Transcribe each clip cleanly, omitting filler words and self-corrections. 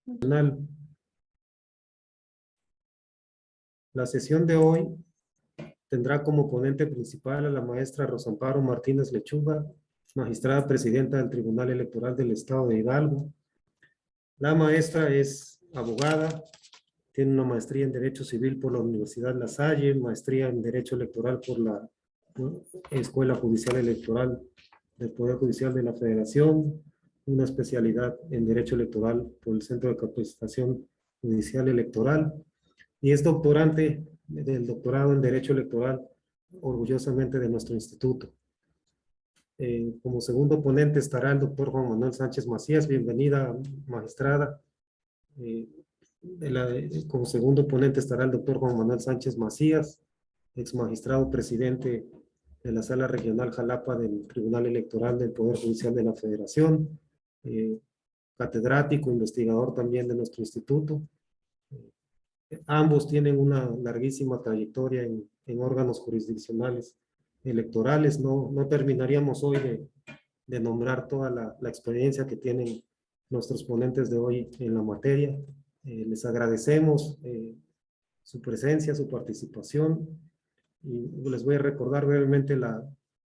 Nacional. La sesión de hoy tendrá como ponente principal a la maestra Rosamparo Martínez Lechuga, magistrada presidenta del Tribunal Electoral del Estado de Hidalgo. La maestra es abogada, tiene una maestría en Derecho Civil por la Universidad La Salle, maestría en Derecho Electoral por la Escuela Judicial Electoral del Poder Judicial de la Federación, una especialidad en Derecho Electoral por el Centro de Capacitación Judicial Electoral, y es doctorante del doctorado en Derecho Electoral, orgullosamente de nuestro instituto. Como segundo ponente estará el doctor Juan Manuel Sánchez Macías. Bienvenida, magistrada. Como segundo ponente estará el doctor Juan Manuel Sánchez Macías, ex magistrado presidente de la Sala Regional Jalapa del Tribunal Electoral del Poder Judicial de la Federación, catedrático, investigador también de nuestro instituto. Ambos tienen una larguísima trayectoria en órganos jurisdiccionales electorales. No terminaríamos hoy de nombrar toda la experiencia que tienen nuestros ponentes de hoy en la materia. Les agradecemos su presencia, su participación, y les voy a recordar brevemente la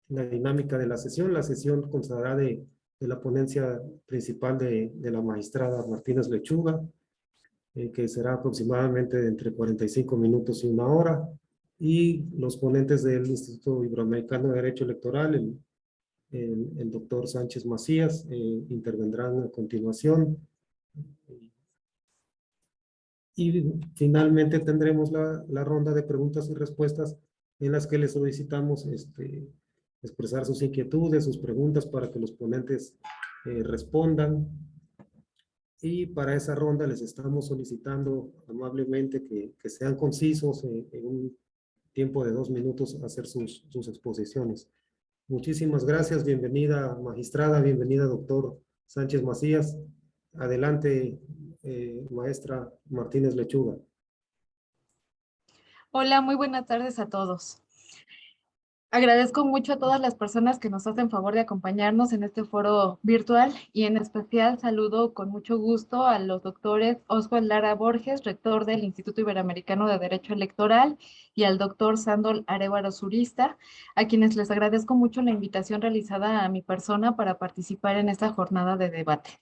dinámica de la sesión. La sesión constará de la ponencia principal de la magistrada Martínez Lechuga, que será aproximadamente de entre 45 minutos y una hora, y los ponentes del Instituto Iberoamericano de Derecho Electoral, el doctor Sánchez Macías, intervendrán a continuación. Y finalmente tendremos la ronda de preguntas y respuestas, en las que les solicitamos expresar sus inquietudes, sus preguntas, para que los ponentes respondan. Y para esa ronda les estamos solicitando amablemente que sean concisos, en un tiempo de 2 minutos, hacer sus exposiciones. Muchísimas gracias. Bienvenida, magistrada. Bienvenida, doctor Sánchez Macías. Adelante, maestra Martínez Lechuga. Hola, muy buenas tardes a todos. Agradezco mucho a todas las personas que nos hacen favor de acompañarnos en este foro virtual, y en especial saludo con mucho gusto a los doctores Oswald Lara Borges, rector del Instituto Iberoamericano de Derecho Electoral, y al doctor Sándor Arévalo Zurista, a quienes les agradezco mucho la invitación realizada a mi persona para participar en esta jornada de debate.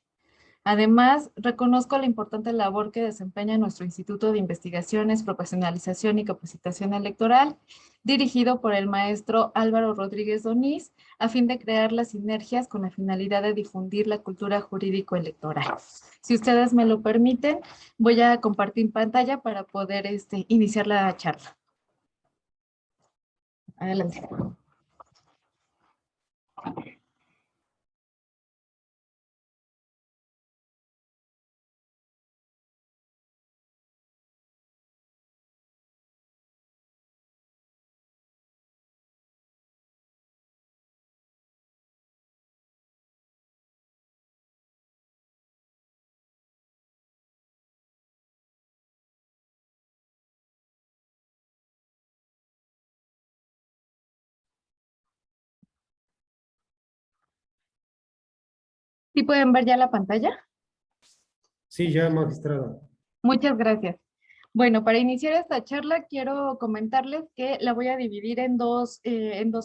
Además, reconozco la importante labor que desempeña nuestro Instituto de Investigaciones, Profesionalización y Capacitación Electoral, dirigido por el maestro Álvaro Rodríguez Donís, a fin de crear las sinergias con la finalidad de difundir la cultura jurídico-electoral. Si ustedes me lo permiten, voy a compartir pantalla para poder iniciar la charla. Adelante. ¿Sí pueden ver ya la pantalla? Sí, ya, magistrada. Muchas gracias. Bueno, para iniciar esta charla quiero comentarles que la voy a dividir en dos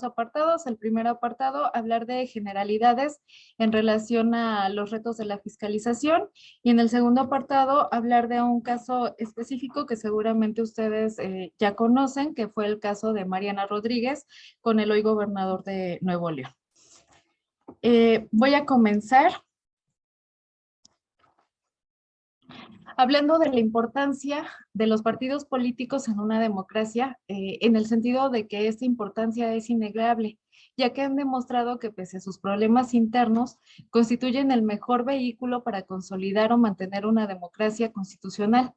apartados. El primer apartado, hablar de generalidades en relación a los retos de la fiscalización, y en el segundo apartado, hablar de un caso específico que seguramente ustedes ya conocen, que fue el caso de Mariana Rodríguez con el hoy gobernador de Nuevo León. Voy a comenzar hablando de la importancia de los partidos políticos en una democracia, en el sentido de que esta importancia es innegable, ya que han demostrado que, pese a sus problemas internos, constituyen el mejor vehículo para consolidar o mantener una democracia constitucional.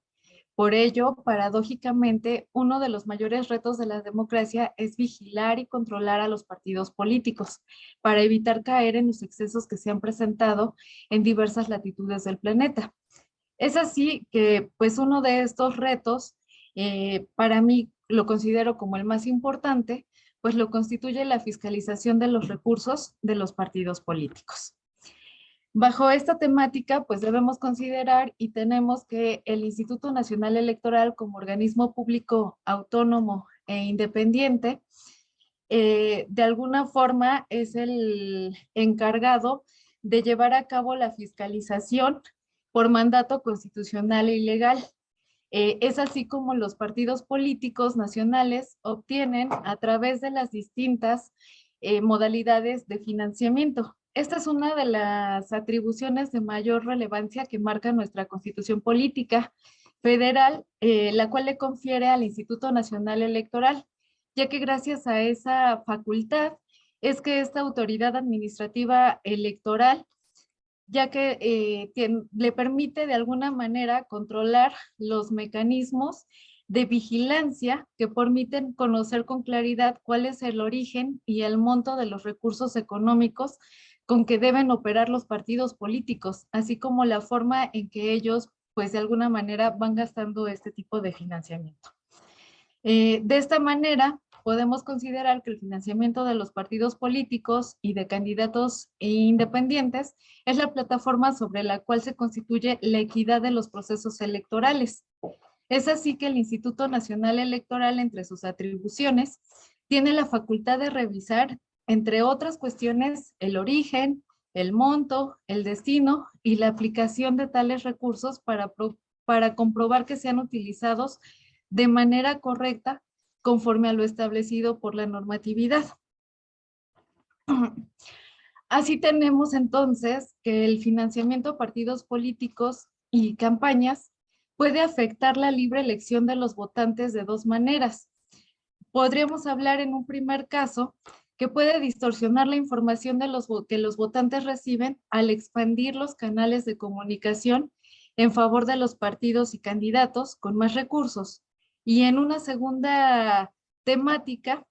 Por ello, paradójicamente, uno de los mayores retos de la democracia es vigilar y controlar a los partidos políticos, para evitar caer en los excesos que se han presentado en diversas latitudes del planeta. Es así que, pues, uno de estos retos, para mí lo considero como el más importante, pues lo constituye la fiscalización de los recursos de los partidos políticos. Bajo esta temática, pues debemos considerar y tenemos que el Instituto Nacional Electoral como organismo público autónomo e independiente, de alguna forma es el encargado de llevar a cabo la fiscalización por mandato constitucional y legal. Es así como los partidos políticos nacionales obtienen a través de las distintas modalidades de financiamiento. Esta es una de las atribuciones de mayor relevancia que marca nuestra Constitución Política Federal, la cual le confiere al Instituto Nacional Electoral, ya que gracias a esa facultad es que esta autoridad administrativa electoral, ya que le permite de alguna manera controlar los mecanismos de vigilancia que permiten conocer con claridad cuál es el origen y el monto de los recursos económicos con que deben operar los partidos políticos, así como la forma en que ellos, pues de alguna manera, van gastando este tipo de financiamiento. De esta manera, podemos considerar que el financiamiento de los partidos políticos y de candidatos independientes es la plataforma sobre la cual se constituye la equidad de los procesos electorales. Es así que el Instituto Nacional Electoral, entre sus atribuciones, tiene la facultad de revisar, entre otras cuestiones, el origen, el monto, el destino y la aplicación de tales recursos para comprobar que sean utilizados de manera correcta conforme a lo establecido por la normatividad. Así tenemos entonces que el financiamiento a partidos políticos y campañas puede afectar la libre elección de los votantes de dos maneras. Podríamos hablar en un primer caso que puede distorsionar la información que los votantes reciben al expandir los canales de comunicación en favor de los partidos y candidatos con más recursos. Y en una segunda temática,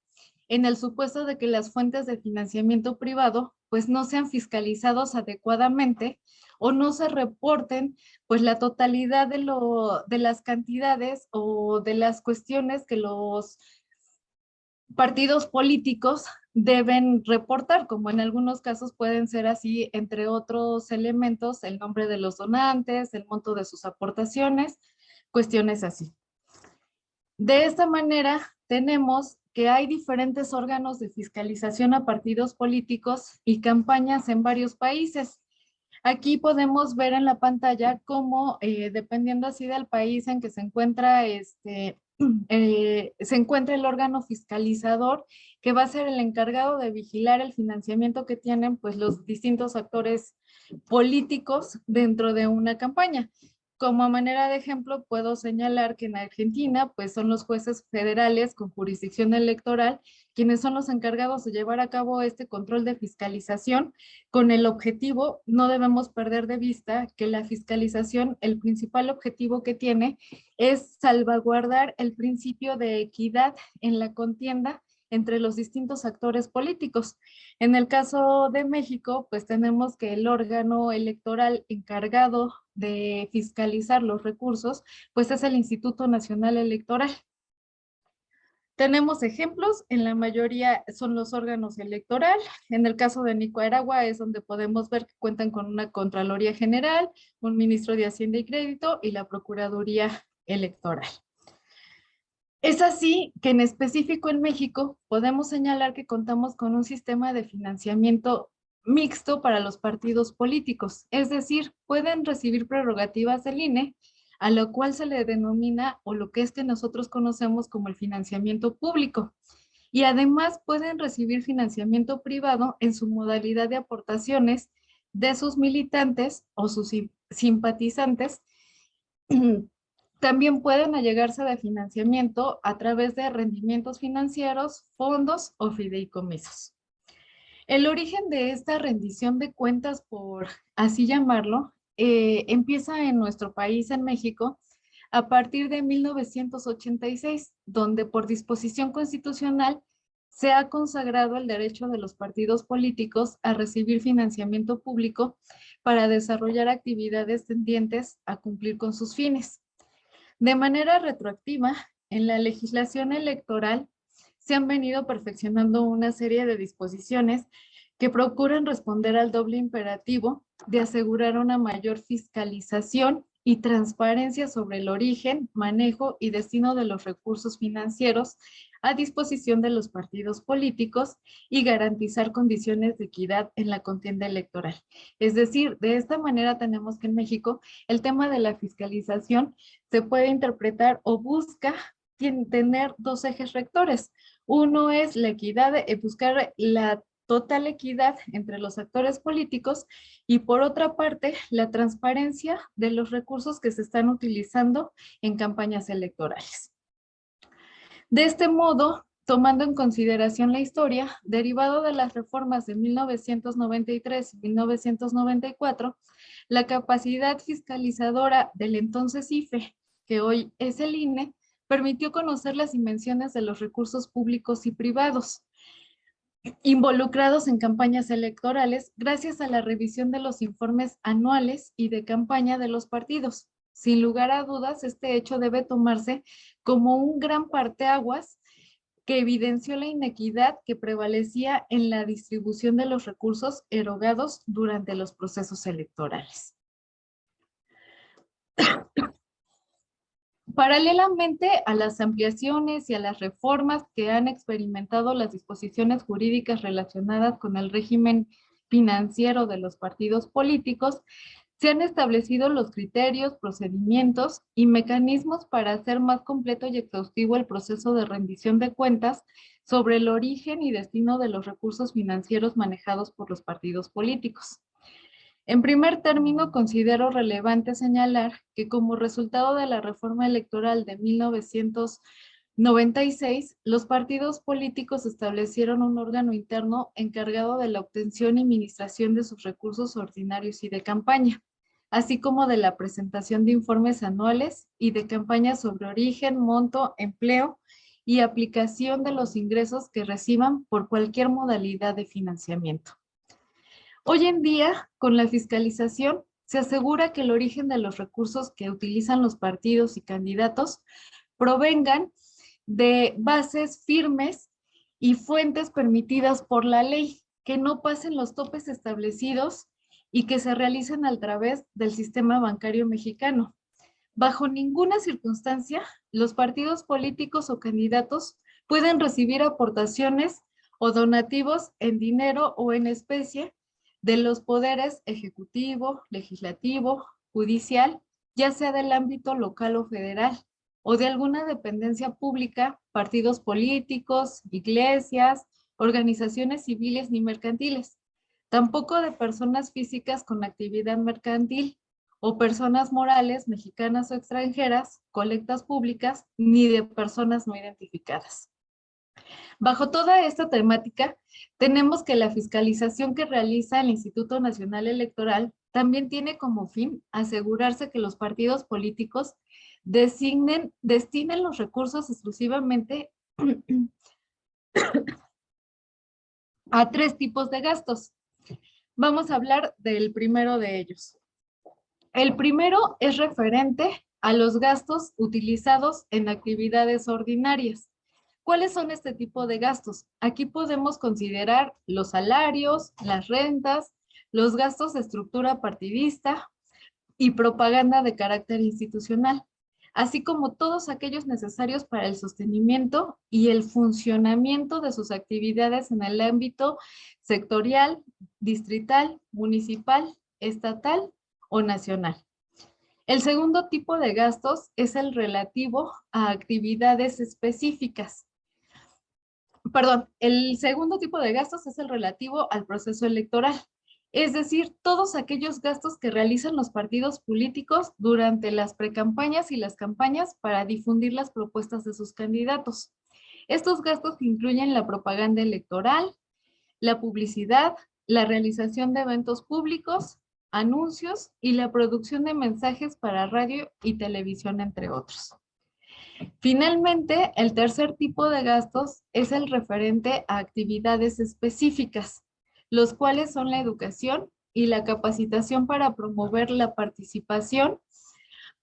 en el supuesto de que las fuentes de financiamiento privado pues no sean fiscalizados adecuadamente o no se reporten pues la totalidad de las cantidades o de las cuestiones que los partidos políticos deben reportar, como en algunos casos pueden ser así, entre otros elementos, el nombre de los donantes, el monto de sus aportaciones, cuestiones así. De esta manera, tenemos que hay diferentes órganos de fiscalización a partidos políticos y campañas en varios países. Aquí podemos ver en la pantalla cómo, dependiendo así del país en que se encuentra, se encuentra el órgano fiscalizador que va a ser el encargado de vigilar el financiamiento que tienen pues los distintos actores políticos dentro de una campaña. Como manera de ejemplo, puedo señalar que en Argentina, pues son los jueces federales con jurisdicción electoral quienes son los encargados de llevar a cabo este control de fiscalización con el objetivo, no debemos perder de vista que la fiscalización, el principal objetivo que tiene es salvaguardar el principio de equidad en la contienda entre los distintos actores políticos. En el caso de México, pues tenemos que el órgano electoral encargado de fiscalizar los recursos, pues es el Instituto Nacional Electoral. Tenemos ejemplos, en la mayoría son los órganos electoral. En el caso de Nicaragua es donde podemos ver que cuentan con una Contraloría General, un Ministro de Hacienda y Crédito y la Procuraduría Electoral. Es así que en específico en México podemos señalar que contamos con un sistema de financiamiento mixto para los partidos políticos, es decir, pueden recibir prerrogativas del INE, a lo cual se le denomina o lo que es que nosotros conocemos como el financiamiento público. Y además pueden recibir financiamiento privado en su modalidad de aportaciones de sus militantes o sus simpatizantes. También pueden allegarse de financiamiento a través de rendimientos financieros, fondos o fideicomisos. El origen de esta rendición de cuentas, por así llamarlo, empieza en nuestro país, en México, a partir de 1986, donde por disposición constitucional se ha consagrado el derecho de los partidos políticos a recibir financiamiento público para desarrollar actividades tendientes a cumplir con sus fines. De manera retroactiva, en la legislación electoral se han venido perfeccionando una serie de disposiciones que procuran responder al doble imperativo de asegurar una mayor fiscalización y transparencia sobre el origen, manejo y destino de los recursos financieros a disposición de los partidos políticos y garantizar condiciones de equidad en la contienda electoral. Es decir, de esta manera tenemos que en México el tema de la fiscalización se puede interpretar o busca tener dos ejes rectores. Uno es la equidad, buscar la total equidad entre los actores políticos y por otra parte la transparencia de los recursos que se están utilizando en campañas electorales. De este modo, tomando en consideración la historia, derivado de las reformas de 1993 y 1994, la capacidad fiscalizadora del entonces IFE, que hoy es el INE, permitió conocer las dimensiones de los recursos públicos y privados involucrados en campañas electorales gracias a la revisión de los informes anuales y de campaña de los partidos. Sin lugar a dudas, este hecho debe tomarse como un gran parteaguas que evidenció la inequidad que prevalecía en la distribución de los recursos erogados durante los procesos electorales. Paralelamente a las ampliaciones y a las reformas que han experimentado las disposiciones jurídicas relacionadas con el régimen financiero de los partidos políticos, se han establecido los criterios, procedimientos y mecanismos para hacer más completo y exhaustivo el proceso de rendición de cuentas sobre el origen y destino de los recursos financieros manejados por los partidos políticos. En primer término, considero relevante señalar que como resultado de la reforma electoral de 1996, los partidos políticos establecieron un órgano interno encargado de la obtención y administración de sus recursos ordinarios y de campaña, así como de la presentación de informes anuales y de campañas sobre origen, monto, empleo y aplicación de los ingresos que reciban por cualquier modalidad de financiamiento. Hoy en día, con la fiscalización, se asegura que el origen de los recursos que utilizan los partidos y candidatos provengan de bases firmes y fuentes permitidas por la ley, que no pasen los topes establecidos y que se realicen a través del sistema bancario mexicano. Bajo ninguna circunstancia, los partidos políticos o candidatos pueden recibir aportaciones o donativos en dinero o en especie de los poderes ejecutivo, legislativo, judicial, ya sea del ámbito local o federal, o de alguna dependencia pública, partidos políticos, iglesias, organizaciones civiles ni mercantiles, tampoco de personas físicas con actividad mercantil, o personas morales, mexicanas o extranjeras, colectas públicas, ni de personas no identificadas. Bajo toda esta temática, tenemos que la fiscalización que realiza el Instituto Nacional Electoral también tiene como fin asegurarse que los partidos políticos destinen los recursos exclusivamente a tres tipos de gastos. Vamos a hablar del primero de ellos. El primero es referente a los gastos utilizados en actividades ordinarias. ¿Cuáles son este tipo de gastos? Aquí podemos considerar los salarios, las rentas, los gastos de estructura partidista y propaganda de carácter institucional, así como todos aquellos necesarios para el sostenimiento y el funcionamiento de sus actividades en el ámbito sectorial, distrital, municipal, estatal o nacional. El segundo tipo de gastos es el relativo a actividades específicas. El segundo tipo de gastos es el relativo al proceso electoral, es decir, todos aquellos gastos que realizan los partidos políticos durante las precampañas y las campañas para difundir las propuestas de sus candidatos. Estos gastos incluyen la propaganda electoral, la publicidad, la realización de eventos públicos, anuncios y la producción de mensajes para radio y televisión, entre otros. Finalmente, el tercer tipo de gastos es el referente a actividades específicas, los cuales son la educación y la capacitación para promover la participación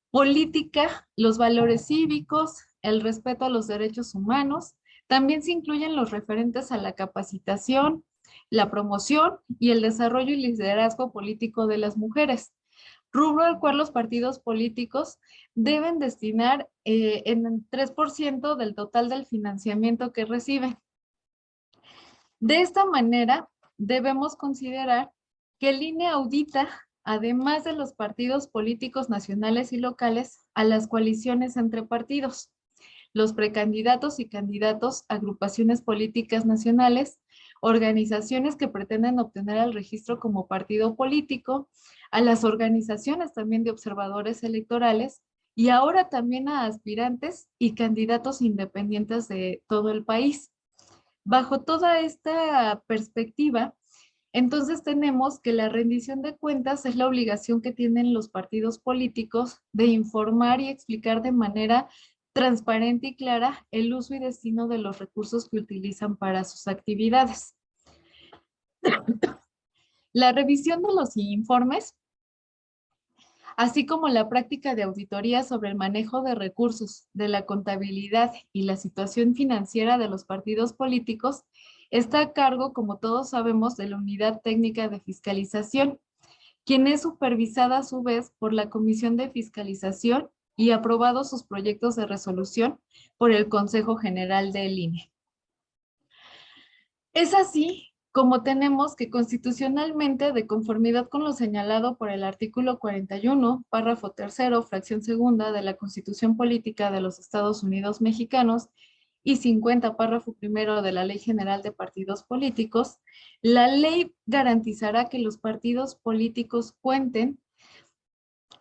política, los valores cívicos, el respeto a los derechos humanos. También se incluyen los referentes a la capacitación, la promoción y el desarrollo y liderazgo político de las mujeres, rubro al cual los partidos políticos deben destinar en el 3% del total del financiamiento que reciben. De esta manera, debemos considerar que el INE audita, además de los partidos políticos nacionales y locales, a las coaliciones entre partidos, los precandidatos y candidatos, agrupaciones políticas nacionales, organizaciones que pretenden obtener el registro como partido político, a las organizaciones también de observadores electorales y ahora también a aspirantes y candidatos independientes de todo el país. Bajo toda esta perspectiva, entonces tenemos que la rendición de cuentas es la obligación que tienen los partidos políticos de informar y explicar de manera transparente y clara el uso y destino de los recursos que utilizan para sus actividades. La revisión de los informes, así como la práctica de auditoría sobre el manejo de recursos, de la contabilidad y la situación financiera de los partidos políticos, está a cargo, como todos sabemos, de la Unidad Técnica de Fiscalización, quien es supervisada a su vez por la Comisión de Fiscalización y aprobados sus proyectos de resolución por el Consejo General del INE. Es así como tenemos que constitucionalmente, de conformidad con lo señalado por el artículo 41, párrafo tercero, fracción segunda de la Constitución Política de los Estados Unidos Mexicanos y 50, párrafo primero de la Ley General de Partidos Políticos, la ley garantizará que los partidos políticos cuenten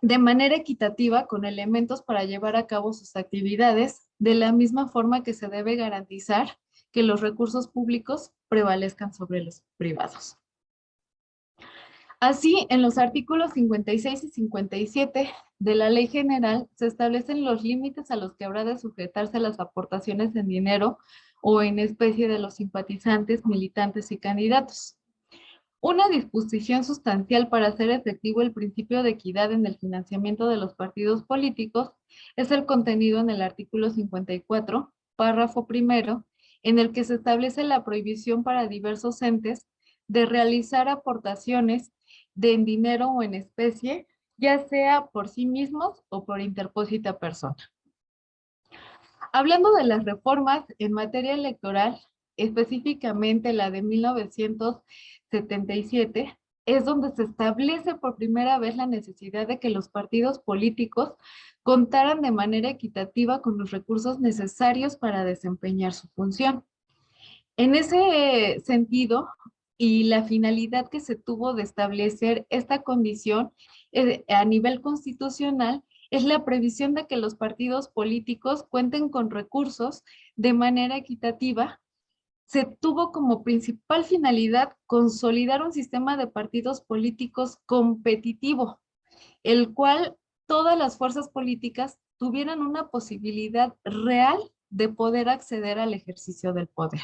de manera equitativa con elementos para llevar a cabo sus actividades, de la misma forma que se debe garantizar que los recursos públicos prevalezcan sobre los privados. Así, en los artículos 56 y 57 de la Ley General se establecen los límites a los que habrá de sujetarse las aportaciones en dinero o en especie de los simpatizantes, militantes y candidatos. Una disposición sustancial para hacer efectivo el principio de equidad en el financiamiento de los partidos políticos es el contenido en el artículo 54, párrafo primero, en el que se establece la prohibición para diversos entes de realizar aportaciones en dinero o en especie, ya sea por sí mismos o por interpósita persona. Hablando de las reformas en materia electoral, específicamente la de 1977, es donde se establece por primera vez la necesidad de que los partidos políticos contaran de manera equitativa con los recursos necesarios para desempeñar su función. En ese sentido, y la finalidad que se tuvo de establecer esta condición a nivel constitucional, es la previsión de que los partidos políticos cuenten con recursos de manera equitativa. Se tuvo como principal finalidad consolidar un sistema de partidos políticos competitivo, el cual todas las fuerzas políticas tuvieran una posibilidad real de poder acceder al ejercicio del poder.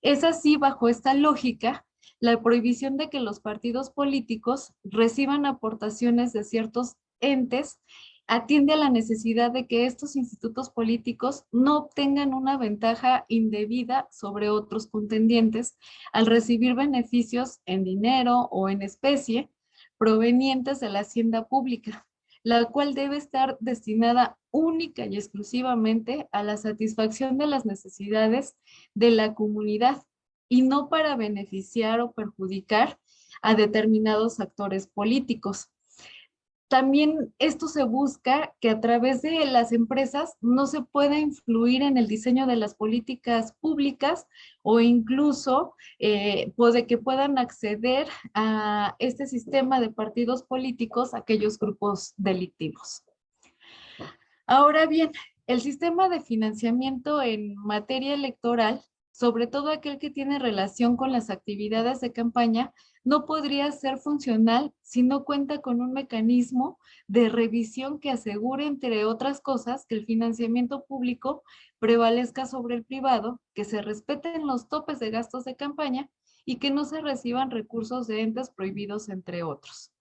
Es así, bajo esta lógica, la prohibición de que los partidos políticos reciban aportaciones de ciertos entes atiende a la necesidad de que estos institutos políticos no obtengan una ventaja indebida sobre otros contendientes al recibir beneficios en dinero o en especie provenientes de la hacienda pública, la cual debe estar destinada única y exclusivamente a la satisfacción de las necesidades de la comunidad y no para beneficiar o perjudicar a determinados actores políticos. También esto se busca que a través de las empresas no se pueda influir en el diseño de las políticas públicas o incluso que puedan acceder a este sistema de partidos políticos aquellos grupos delictivos. Ahora bien, el sistema de financiamiento en materia electoral, sobre todo aquel que tiene relación con las actividades de campaña, no podría ser funcional si no cuenta con un mecanismo de revisión que asegure, entre otras cosas, que el financiamiento público prevalezca sobre el privado, que se respeten los topes de gastos de campaña y que no se reciban recursos de entes prohibidos, entre otros.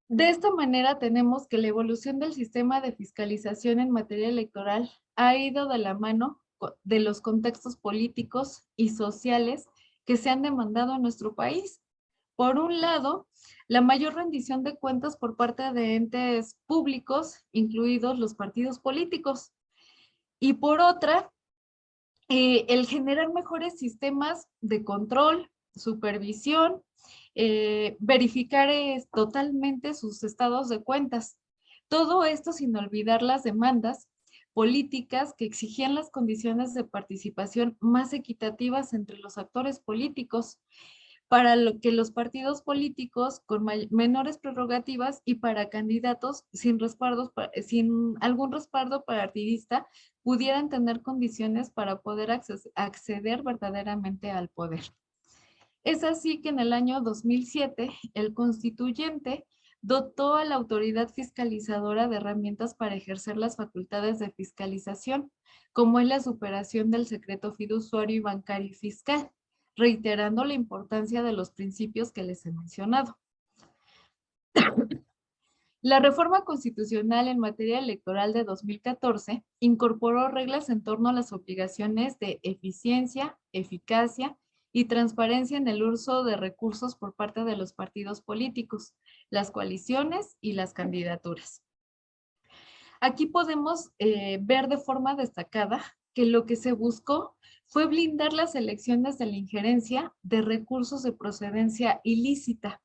De esta manera tenemos que la evolución del sistema de fiscalización en materia electoral ha ido de la mano de los contextos políticos y sociales que se han demandado en nuestro país. Por un lado, la mayor rendición de cuentas por parte de entes públicos, incluidos los partidos políticos. Y por otra, el generar mejores sistemas de control, supervisión, verificar totalmente sus estados de cuentas. Todo esto sin olvidar las demandas políticas que exigían las condiciones de participación más equitativas entre los actores políticos, para lo que los partidos políticos con menores prerrogativas y para candidatos sin algún respaldo partidista pudieran tener condiciones para poder acceder verdaderamente al poder. Es así que en el año 2007, el constituyente dotó a la autoridad fiscalizadora de herramientas para ejercer las facultades de fiscalización, como es la superación del secreto fiduciario y bancario y fiscal, reiterando la importancia de los principios que les he mencionado. La reforma constitucional en materia electoral de 2014 incorporó reglas en torno a las obligaciones de eficiencia, eficacia y transparencia en el uso de recursos por parte de los partidos políticos, las coaliciones y las candidaturas. Aquí podemos ver de forma destacada que lo que se buscó fue blindar las elecciones de la injerencia de recursos de procedencia ilícita,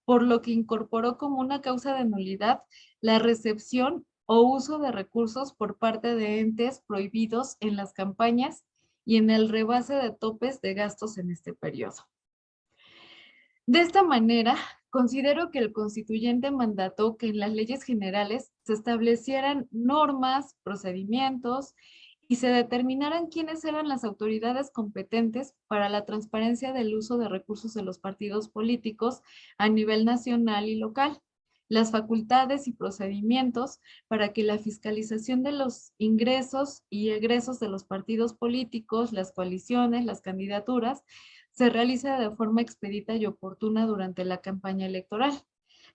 por lo que incorporó como una causa de nulidad la recepción o uso de recursos por parte de entes prohibidos en las campañas y en el rebase de topes de gastos en este periodo. De esta manera, considero que el constituyente mandató que en las leyes generales se establecieran normas, procedimientos y se determinaran quiénes eran las autoridades competentes para la transparencia del uso de recursos de los partidos políticos a nivel nacional y local, las facultades y procedimientos para que la fiscalización de los ingresos y egresos de los partidos políticos, las coaliciones, las candidaturas, se realiza de forma expedita y oportuna durante la campaña electoral.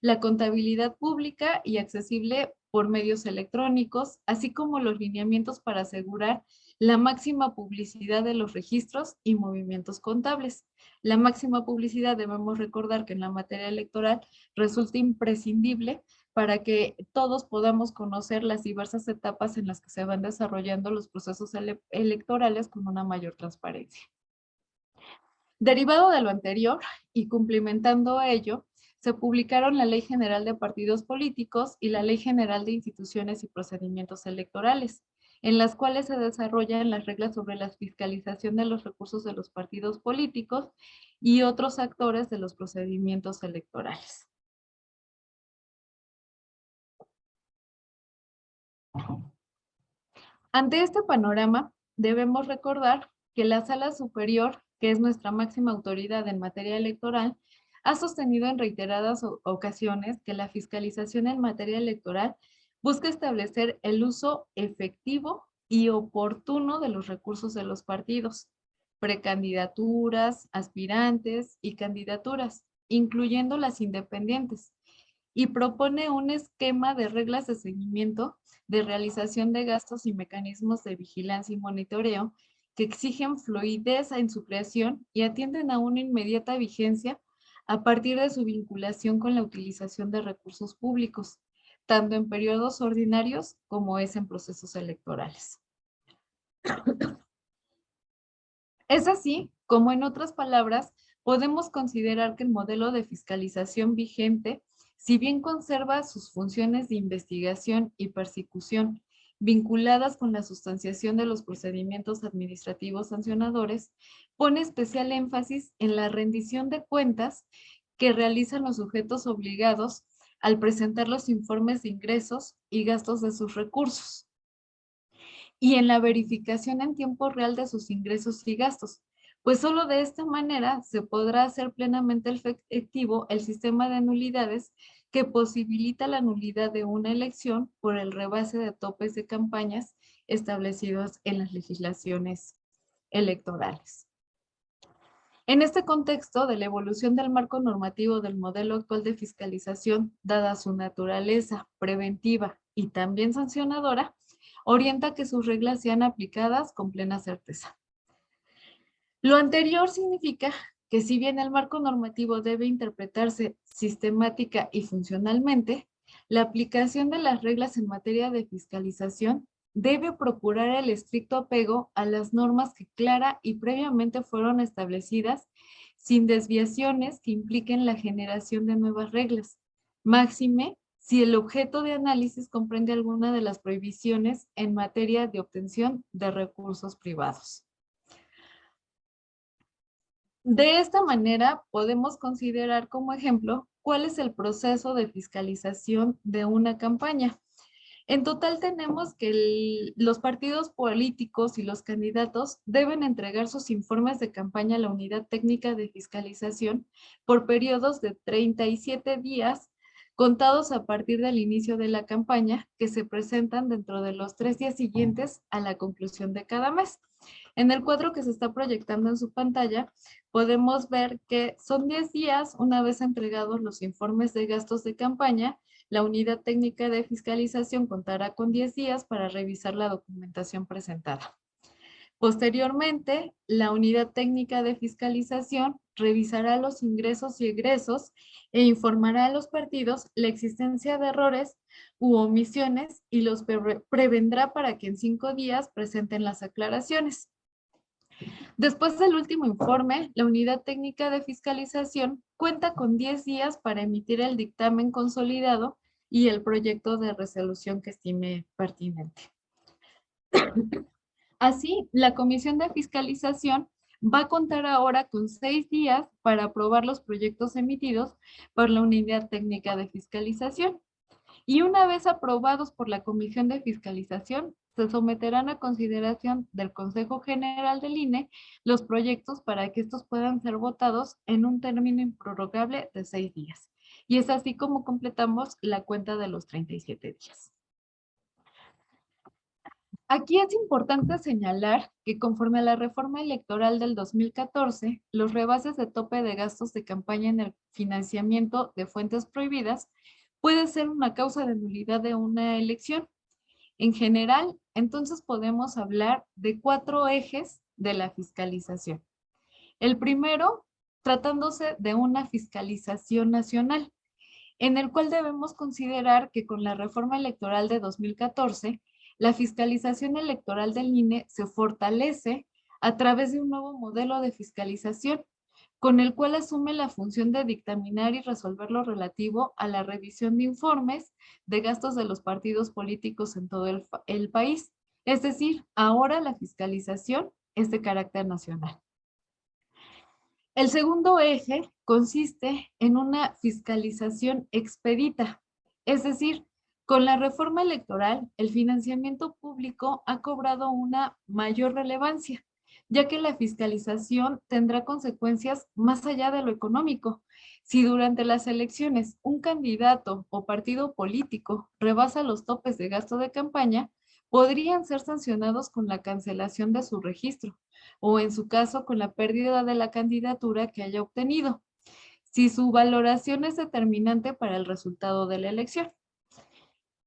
La contabilidad pública y accesible por medios electrónicos, así como los lineamientos para asegurar la máxima publicidad de los registros y movimientos contables. La máxima publicidad, debemos recordar que en la materia electoral resulta imprescindible para que todos podamos conocer las diversas etapas en las que se van desarrollando los procesos electorales con una mayor transparencia. Derivado de lo anterior y cumplimentando ello, se publicaron la Ley General de Partidos Políticos y la Ley General de Instituciones y Procedimientos Electorales, en las cuales se desarrollan las reglas sobre la fiscalización de los recursos de los partidos políticos y otros actores de los procedimientos electorales. Ante este panorama, debemos recordar que la Sala Superior, que es nuestra máxima autoridad en materia electoral, ha sostenido en reiteradas ocasiones que la fiscalización en materia electoral busca establecer el uso efectivo y oportuno de los recursos de los partidos, precandidaturas, aspirantes y candidaturas, incluyendo las independientes, y propone un esquema de reglas de seguimiento, de realización de gastos y mecanismos de vigilancia y monitoreo que exigen fluidez en su creación y atienden a una inmediata vigencia a partir de su vinculación con la utilización de recursos públicos, tanto en periodos ordinarios como es en procesos electorales. Es así como, en otras palabras, podemos considerar que el modelo de fiscalización vigente, si bien conserva sus funciones de investigación y persecución vinculadas con la sustanciación de los procedimientos administrativos sancionadores, pone especial énfasis en la rendición de cuentas que realizan los sujetos obligados al presentar los informes de ingresos y gastos de sus recursos, y en la verificación en tiempo real de sus ingresos y gastos, pues solo de esta manera se podrá hacer plenamente efectivo el sistema de nulidades que posibilita la nulidad de una elección por el rebase de topes de campañas establecidos en las legislaciones electorales. En este contexto de la evolución del marco normativo del modelo actual de fiscalización, dada su naturaleza preventiva y también sancionadora, orienta que sus reglas sean aplicadas con plena certeza. Lo anterior significa que si bien el marco normativo debe interpretarse sistemática y funcionalmente, la aplicación de las reglas en materia de fiscalización debe procurar el estricto apego a las normas que clara y previamente fueron establecidas sin desviaciones que impliquen la generación de nuevas reglas. Máxime, si el objeto de análisis comprende alguna de las prohibiciones en materia de obtención de recursos privados. De esta manera, podemos considerar como ejemplo cuál es el proceso de fiscalización de una campaña. En total tenemos que los partidos políticos y los candidatos deben entregar sus informes de campaña a la Unidad Técnica de Fiscalización por periodos de 37 días contados a partir del inicio de la campaña, que se presentan dentro de los 3 días siguientes a la conclusión de cada mes. En el cuadro que se está proyectando en su pantalla, podemos ver que son 10 días una vez entregados los informes de gastos de campaña. La Unidad Técnica de Fiscalización contará con 10 días para revisar la documentación presentada. Posteriormente, la Unidad Técnica de Fiscalización revisará los ingresos y egresos e informará a los partidos la existencia de errores u omisiones y los prevendrá para que en 5 días presenten las aclaraciones. Después del último informe, la Unidad Técnica de Fiscalización cuenta con 10 días para emitir el dictamen consolidado y el proyecto de resolución que estime pertinente. Así, la Comisión de Fiscalización va a contar ahora con 6 días para aprobar los proyectos emitidos por la Unidad Técnica de Fiscalización. Y una vez aprobados por la Comisión de Fiscalización, se someterán a consideración del Consejo General del INE los proyectos para que estos puedan ser votados en un término improrrogable de 6 días. Y es así como completamos la cuenta de los 37 días. Aquí es importante señalar que conforme a la reforma electoral del 2014, los rebases de tope de gastos de campaña en el financiamiento de fuentes prohibidas puede ser una causa de nulidad de una elección. En general, entonces podemos hablar de 4 ejes de la fiscalización. El primero, tratándose de una fiscalización nacional, en el cual debemos considerar que con la reforma electoral de 2014, la fiscalización electoral del INE se fortalece a través de un nuevo modelo de fiscalización, con el cual asume la función de dictaminar y resolver lo relativo a la revisión de informes de gastos de los partidos políticos en todo el país. Es decir, ahora la fiscalización es de carácter nacional. El segundo eje consiste en una fiscalización expedita, es decir, con la reforma electoral, el financiamiento público ha cobrado una mayor relevancia, ya que la fiscalización tendrá consecuencias más allá de lo económico. Si durante las elecciones un candidato o partido político rebasa los topes de gasto de campaña, podrían ser sancionados con la cancelación de su registro o en su caso con la pérdida de la candidatura que haya obtenido, si su valoración es determinante para el resultado de la elección.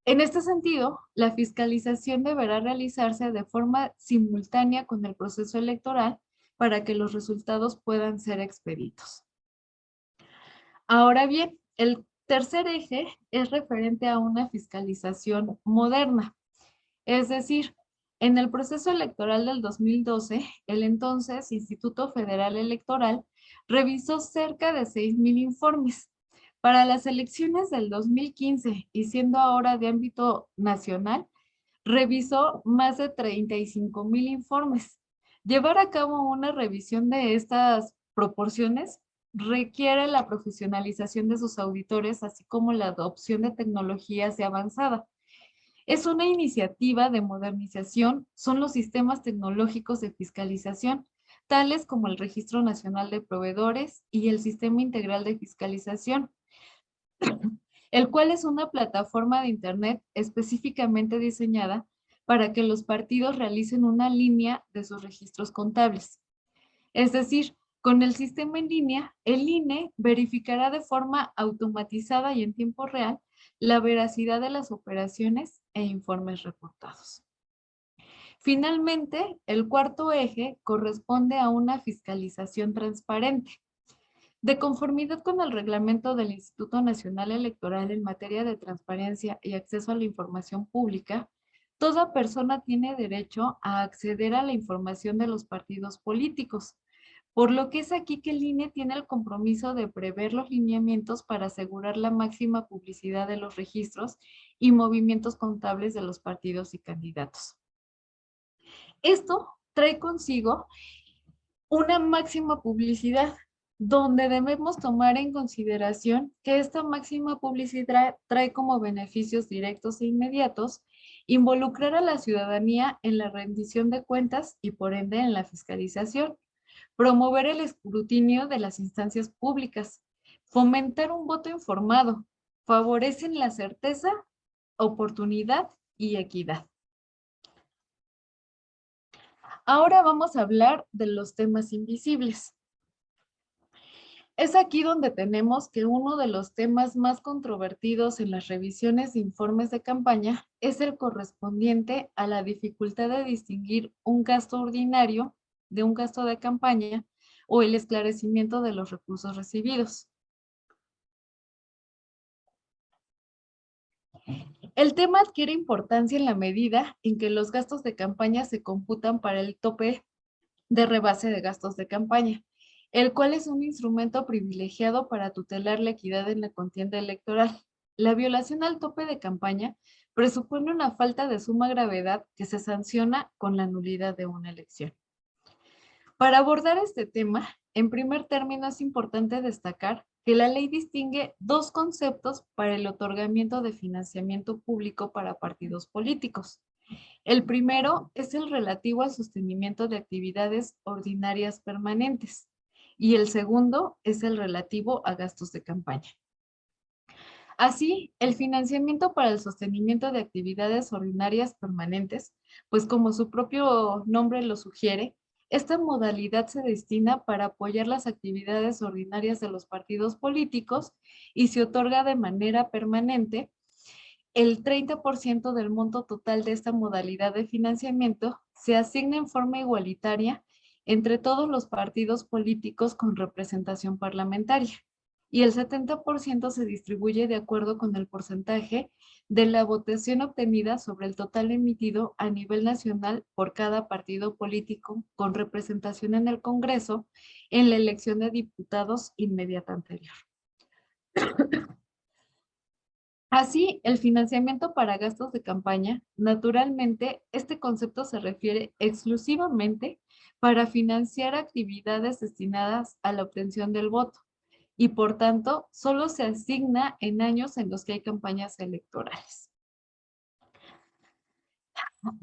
En este sentido, la fiscalización deberá realizarse de forma simultánea con el proceso electoral para que los resultados puedan ser expeditos. Ahora bien, el tercer eje es referente a una fiscalización moderna, es decir, en el proceso electoral del 2012, el entonces Instituto Federal Electoral revisó cerca de 6,000 informes. Para las elecciones del 2015, y siendo ahora de ámbito nacional, revisó más de 35,000 informes. Llevar a cabo una revisión de estas proporciones requiere la profesionalización de sus auditores, así como la adopción de tecnologías de avanzada. Es una iniciativa de modernización, son los sistemas tecnológicos de fiscalización, tales como el Registro Nacional de Proveedores y el Sistema Integral de Fiscalización, el cual es una plataforma de Internet específicamente diseñada para que los partidos realicen una línea de sus registros contables. Es decir, con el sistema en línea, el INE verificará de forma automatizada y en tiempo real la veracidad de las operaciones e informes reportados. Finalmente, el cuarto eje corresponde a una fiscalización transparente. De conformidad con el reglamento del Instituto Nacional Electoral en materia de transparencia y acceso a la información pública, toda persona tiene derecho a acceder a la información de los partidos políticos, por lo que es aquí que el INE tiene el compromiso de prever los lineamientos para asegurar la máxima publicidad de los registros y movimientos contables de los partidos y candidatos. Esto trae consigo una máxima publicidad, donde debemos tomar en consideración que esta máxima publicidad trae como beneficios directos e inmediatos involucrar a la ciudadanía en la rendición de cuentas y por ende en la fiscalización, promover el escrutinio de las instancias públicas, fomentar un voto informado, favorecen la certeza, oportunidad y equidad. Ahora vamos a hablar de los temas invisibles. Es aquí donde tenemos que uno de los temas más controvertidos en las revisiones de informes de campaña es el correspondiente a la dificultad de distinguir un gasto ordinario de un gasto de campaña o el esclarecimiento de los recursos recibidos. El tema adquiere importancia en la medida en que los gastos de campaña se computan para el tope de rebase de gastos de campaña, el cual es un instrumento privilegiado para tutelar la equidad en la contienda electoral. La violación al tope de campaña presupone una falta de suma gravedad que se sanciona con la nulidad de una elección. Para abordar este tema, en primer término es importante destacar que la ley distingue dos conceptos para el otorgamiento de financiamiento público para partidos políticos. El primero es el relativo al sostenimiento de actividades ordinarias permanentes y el segundo es el relativo a gastos de campaña. Así, el financiamiento para el sostenimiento de actividades ordinarias permanentes, pues como su propio nombre lo sugiere, esta modalidad se destina para apoyar las actividades ordinarias de los partidos políticos y se otorga de manera permanente. El 30% del monto total de esta modalidad de financiamiento se asigna en forma igualitaria entre todos los partidos políticos con representación parlamentaria y el 70% se distribuye de acuerdo con el porcentaje de la votación obtenida sobre el total emitido a nivel nacional por cada partido político con representación en el Congreso en la elección de diputados inmediata anterior. Así, el financiamiento para gastos de campaña, naturalmente, este concepto se refiere exclusivamente para financiar actividades destinadas a la obtención del voto y, por tanto, solo se asigna en años en los que hay campañas electorales.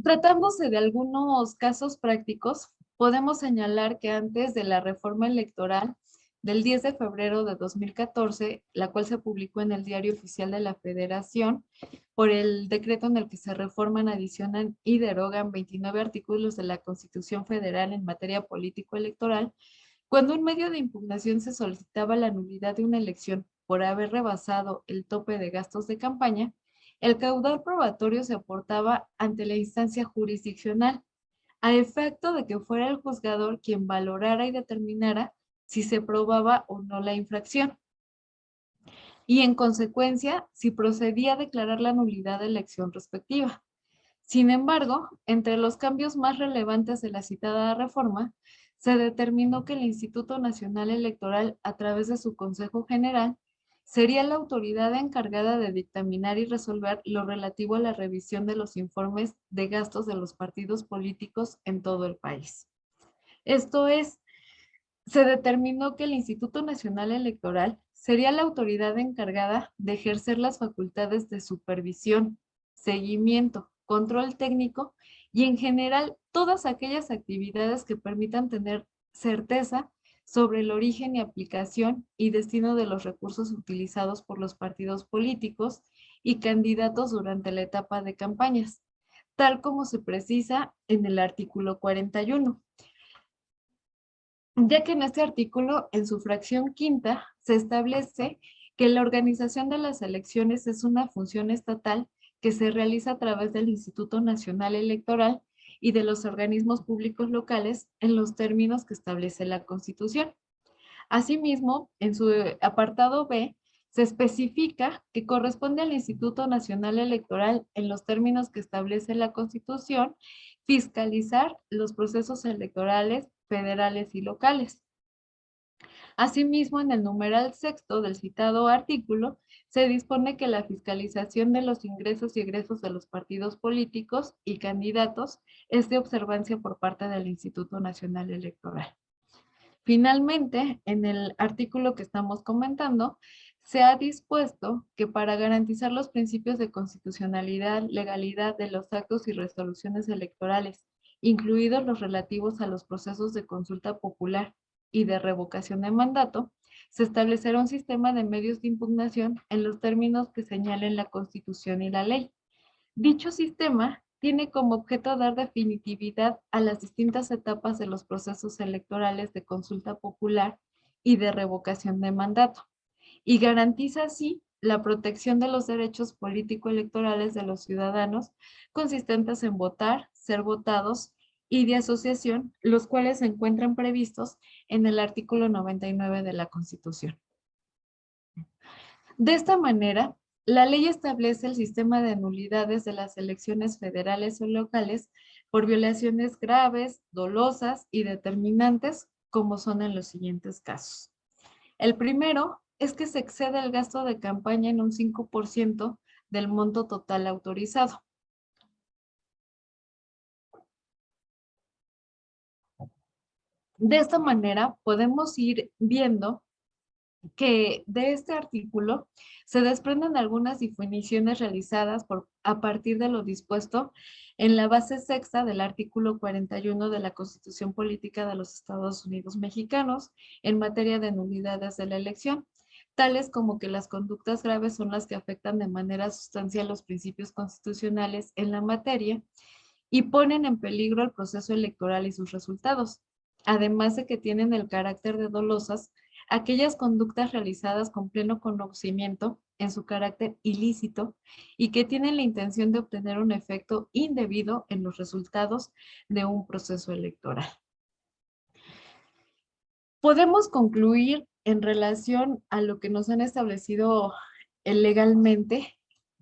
Tratándose de algunos casos prácticos, podemos señalar que antes de la reforma electoral del 10 de febrero de 2014, la cual se publicó en el Diario Oficial de la Federación, por el decreto en el que se reforman, adicionan y derogan 29 artículos de la Constitución Federal en materia político-electoral, cuando en medio de impugnación se solicitaba la nulidad de una elección por haber rebasado el tope de gastos de campaña, el caudal probatorio se aportaba ante la instancia jurisdiccional, a efecto de que fuera el juzgador quien valorara y determinara si se probaba o no la infracción, y en consecuencia, si procedía a declarar la nulidad de la elección respectiva. Sin embargo, entre los cambios más relevantes de la citada reforma, se determinó que el Instituto Nacional Electoral, a través de su Consejo General, sería la autoridad encargada de dictaminar y resolver lo relativo a la revisión de los informes de gastos de los partidos políticos en todo el país. Esto es, se determinó que el Instituto Nacional Electoral sería la autoridad encargada de ejercer las facultades de supervisión, seguimiento, control técnico y en general todas aquellas actividades que permitan tener certeza sobre el origen y aplicación y destino de los recursos utilizados por los partidos políticos y candidatos durante la etapa de campañas, tal como se precisa en el artículo 41. Ya que en este artículo, en su fracción quinta, se establece que la organización de las elecciones es una función estatal que se realiza a través del Instituto Nacional Electoral y de los organismos públicos locales en los términos que establece la Constitución. Asimismo, en su apartado B, se especifica que corresponde al Instituto Nacional Electoral, en los términos que establece la Constitución, fiscalizar los procesos electorales federales y locales. Asimismo, en el numeral sexto del citado artículo, se dispone que la fiscalización de los ingresos y egresos de los partidos políticos y candidatos es de observancia por parte del Instituto Nacional Electoral. Finalmente, en el artículo que estamos comentando, se ha dispuesto que para garantizar los principios de constitucionalidad, legalidad de los actos y resoluciones electorales, incluidos los relativos a los procesos de consulta popular y de revocación de mandato, se establecerá un sistema de medios de impugnación en los términos que señalen la Constitución y la ley. Dicho sistema tiene como objeto dar definitividad a las distintas etapas de los procesos electorales de consulta popular y de revocación de mandato, y garantiza así la protección de los derechos político-electorales de los ciudadanos consistentes en votar, ser votados y de asociación, los cuales se encuentran previstos en el artículo 99 de la Constitución. De esta manera, la ley establece el sistema de nulidades de las elecciones federales o locales por violaciones graves, dolosas y determinantes, como son en los siguientes casos. El primero es que se excede el gasto de campaña en un 5% del monto total autorizado. De esta manera, podemos ir viendo que de este artículo se desprenden algunas definiciones realizadas a partir de lo dispuesto en la base sexta del artículo 41 de la Constitución Política de los Estados Unidos Mexicanos en materia de nulidades de la elección, tales como que las conductas graves son las que afectan de manera sustancial los principios constitucionales en la materia y ponen en peligro el proceso electoral y sus resultados, además de que tienen el carácter de dolosas aquellas conductas realizadas con pleno conocimiento en su carácter ilícito y que tienen la intención de obtener un efecto indebido en los resultados de un proceso electoral. Podemos concluir en relación a lo que nos han establecido legalmente,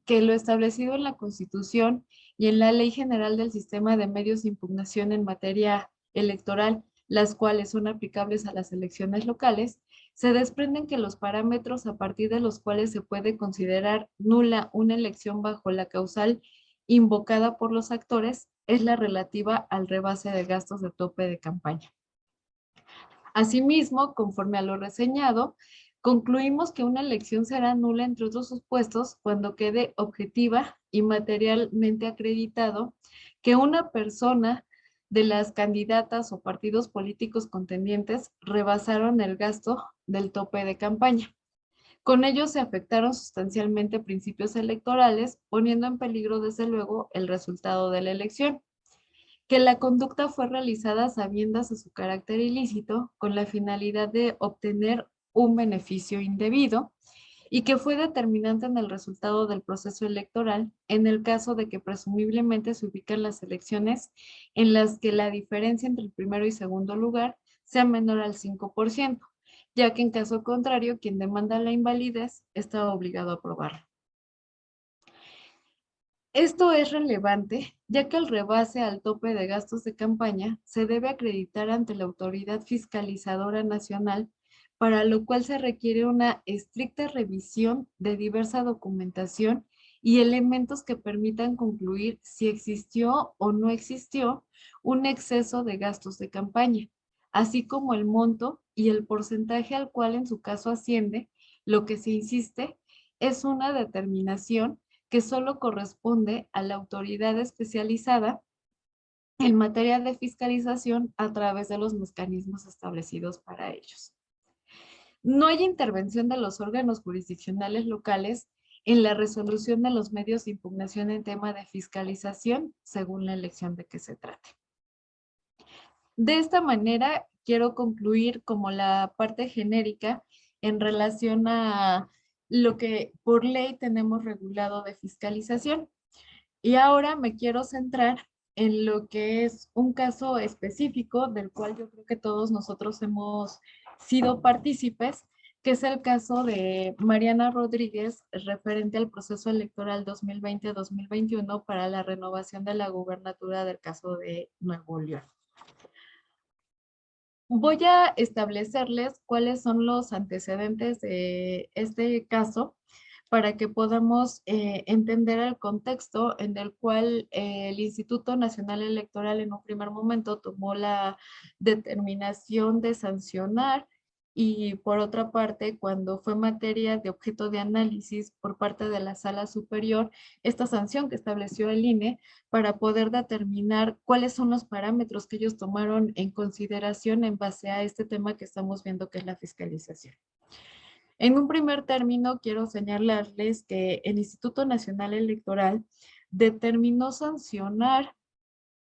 que lo establecido en la Constitución y en la Ley General del Sistema de Medios de Impugnación en materia electoral, las cuales son aplicables a las elecciones locales, se desprenden que los parámetros a partir de los cuales se puede considerar nula una elección bajo la causal invocada por los actores es la relativa al rebase de gastos de tope de campaña. Asimismo, conforme a lo reseñado, concluimos que una elección será nula, entre otros supuestos, cuando quede objetiva y materialmente acreditado que una persona de las candidatas o partidos políticos contendientes rebasaron el gasto del tope de campaña. Con ello se afectaron sustancialmente principios electorales, poniendo en peligro, desde luego, el resultado de la elección. Que la conducta fue realizada a sabiendas de su carácter ilícito con la finalidad de obtener un beneficio indebido y que fue determinante en el resultado del proceso electoral en el caso de que presumiblemente se ubican las elecciones en las que la diferencia entre el primero y segundo lugar sea menor al 5%, ya que en caso contrario quien demanda la invalidez está obligado a aprobarlo. Esto es relevante, ya que el rebase al tope de gastos de campaña se debe acreditar ante la Autoridad Fiscalizadora Nacional, para lo cual se requiere una estricta revisión de diversa documentación y elementos que permitan concluir si existió o no existió un exceso de gastos de campaña, así como el monto y el porcentaje al cual en su caso asciende. Lo que se insiste es una determinación que solo corresponde a la autoridad especializada en materia de fiscalización a través de los mecanismos establecidos para ellos. No hay intervención de los órganos jurisdiccionales locales en la resolución de los medios de impugnación en tema de fiscalización, según la elección de que se trate. De esta manera, quiero concluir como la parte genérica en relación a lo que por ley tenemos regulado de fiscalización. Y ahora me quiero centrar en lo que es un caso específico del cual yo creo que todos nosotros hemos sido partícipes, que es el caso de Mariana Rodríguez referente al proceso electoral 2020-2021 para la renovación de la gubernatura del caso de Nuevo León. Voy a establecerles cuáles son los antecedentes de este caso para que podamos entender el contexto en el cual el Instituto Nacional Electoral en un primer momento tomó la determinación de sancionar y por otra parte, cuando fue materia de objeto de análisis por parte de la Sala Superior, esta sanción que estableció el INE para poder determinar cuáles son los parámetros que ellos tomaron en consideración en base a este tema que estamos viendo, que es la fiscalización. En un primer término, quiero señalarles que el Instituto Nacional Electoral determinó sancionar,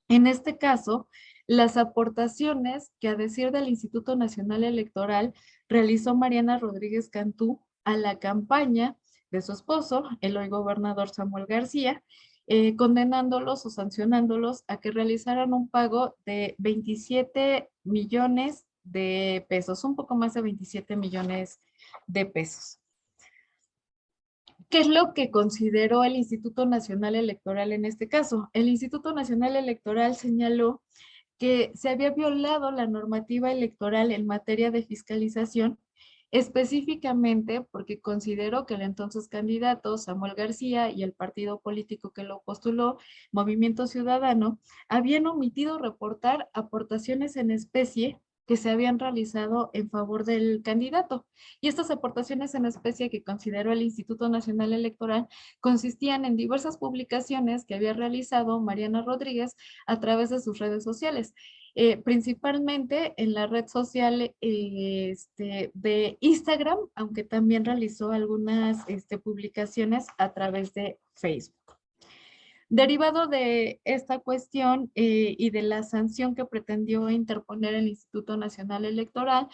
en este caso, las aportaciones que, a decir del Instituto Nacional Electoral, realizó Mariana Rodríguez Cantú a la campaña de su esposo, el hoy gobernador Samuel García, condenándolos o sancionándolos a que realizaran un pago de 27 millones de pesos, un poco más de 27 millones de pesos. ¿Qué es lo que consideró el Instituto Nacional Electoral en este caso? El Instituto Nacional Electoral señaló que se había violado la normativa electoral en materia de fiscalización, específicamente porque consideró que el entonces candidato Samuel García y el partido político que lo postuló, Movimiento Ciudadano, habían omitido reportar aportaciones en especie que se habían realizado en favor del candidato. Y estas aportaciones en especie que consideró el Instituto Nacional Electoral consistían en diversas publicaciones que había realizado Mariana Rodríguez a través de sus redes sociales. Principalmente en la red social de Instagram, aunque también realizó algunas publicaciones a través de Facebook. Derivado de esta cuestión y de la sanción que pretendió interponer el Instituto Nacional Electoral,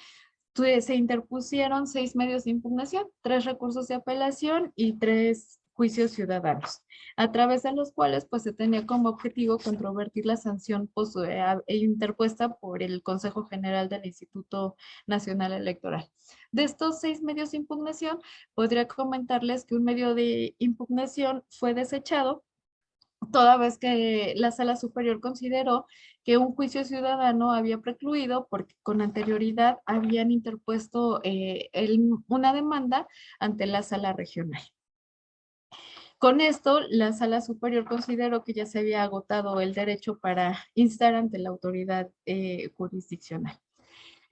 se interpusieron 6 medios de impugnación, 3 recursos de apelación y 3 juicios ciudadanos, a través de los cuales pues se tenía como objetivo controvertir la sanción interpuesta por el Consejo General del Instituto Nacional Electoral. De estos 6 medios de impugnación, podría comentarles que un medio de impugnación fue desechado toda vez que la Sala Superior consideró que un juicio ciudadano había precluido porque con anterioridad habían interpuesto una demanda ante la Sala Regional. Con esto, la Sala Superior consideró que ya se había agotado el derecho para instar ante la autoridad jurisdiccional.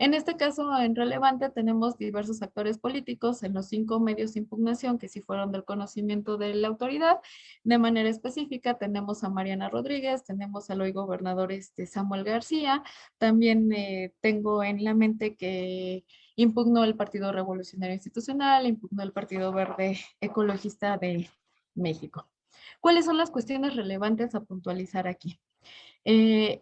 En este caso, en relevante, tenemos diversos actores políticos en los 5 medios de impugnación que sí fueron del conocimiento de la autoridad. De manera específica, tenemos a Mariana Rodríguez, tenemos al hoy gobernador Samuel García, también tengo en la mente que impugnó el Partido Revolucionario Institucional, impugnó el Partido Verde Ecologista de México. ¿Cuáles son las cuestiones relevantes a puntualizar aquí?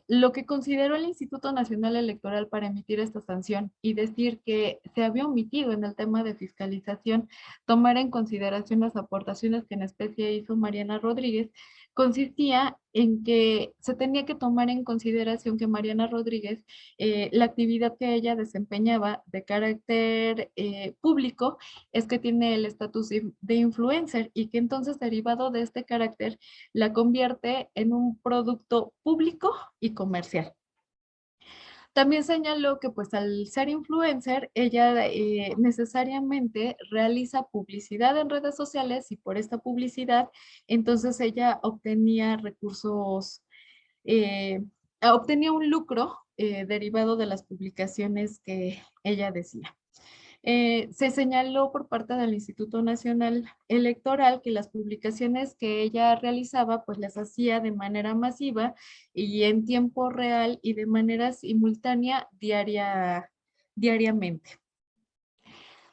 Lo que consideró el Instituto Nacional Electoral para emitir esta sanción y decir que se había omitido en el tema de fiscalización tomar en consideración las aportaciones que en especie hizo Mariana Rodríguez, consistía en que se tenía que tomar en consideración que Mariana Rodríguez, la actividad que ella desempeñaba de carácter público, es que tiene el estatus de influencer y que entonces derivado de este carácter la convierte en un producto público y comercial. También señaló que pues al ser influencer, ella necesariamente realiza publicidad en redes sociales y por esta publicidad, entonces ella obtenía recursos, obtenía un lucro derivado de las publicaciones que ella decía. Se señaló por parte del Instituto Nacional Electoral que las publicaciones que ella realizaba pues las hacía de manera masiva y en tiempo real y de manera simultánea diariamente.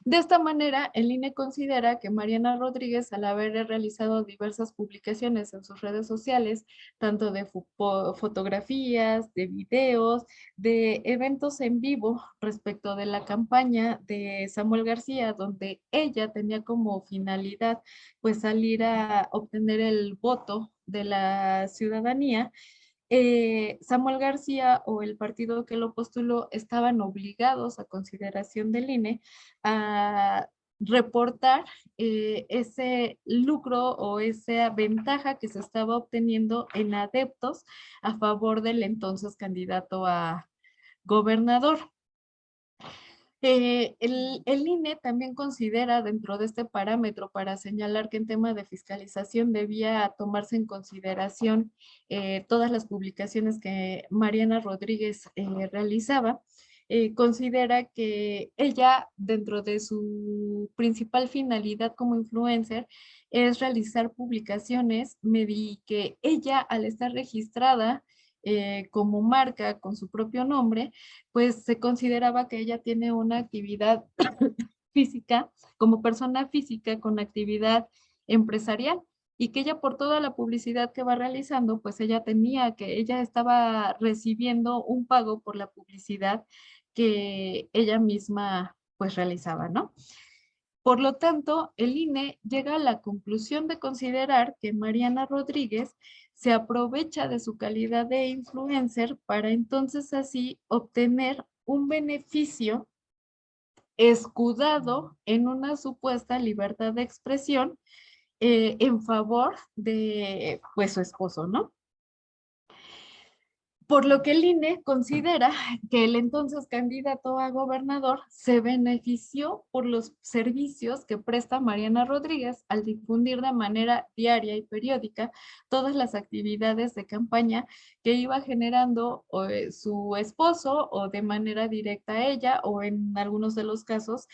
De esta manera, el INE considera que Mariana Rodríguez, al haber realizado diversas publicaciones en sus redes sociales, tanto de fotografías, de videos, de eventos en vivo respecto de la campaña de Samuel García, donde ella tenía como finalidad pues salir a obtener el voto de la ciudadanía, Samuel García o el partido que lo postuló estaban obligados a consideración del INE a reportar ese lucro o esa ventaja que se estaba obteniendo en adeptos a favor del entonces candidato a gobernador. El INE también considera dentro de este parámetro para señalar que en tema de fiscalización debía tomarse en consideración todas las publicaciones que Mariana Rodríguez realizaba. Considera que ella, dentro de su principal finalidad como influencer, es realizar publicaciones, y que ella, al estar registrada como marca con su propio nombre, pues se consideraba que ella tiene una actividad física, como persona física con actividad empresarial, y que ella por toda la publicidad que va realizando, pues ella estaba recibiendo un pago por la publicidad que ella misma pues realizaba, ¿no? Por lo tanto, el INE llega a la conclusión de considerar que Mariana Rodríguez se aprovecha de su calidad de influencer para entonces así obtener un beneficio escudado en una supuesta libertad de expresión en favor de pues su esposo, ¿no? Por lo que el INE considera que el entonces candidato a gobernador se benefició por los servicios que presta Mariana Rodríguez al difundir de manera diaria y periódica todas las actividades de campaña que iba generando su esposo o de manera directa a ella o en algunos de los casos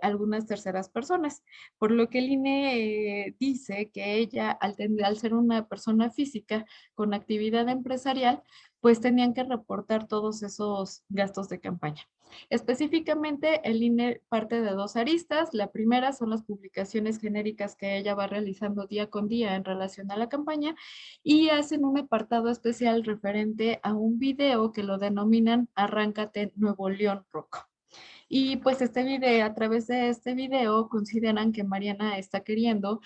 algunas terceras personas. Por lo que el INE dice que ella al ser una persona física con actividad empresarial, pues tenían que reportar todos esos gastos de campaña. Específicamente, el INE parte de dos aristas. La primera son las publicaciones genéricas que ella va realizando día con día en relación a la campaña y hacen un apartado especial referente a un video que lo denominan Arráncate Nuevo León Rock. Y pues a través de este video consideran que Mariana está queriendo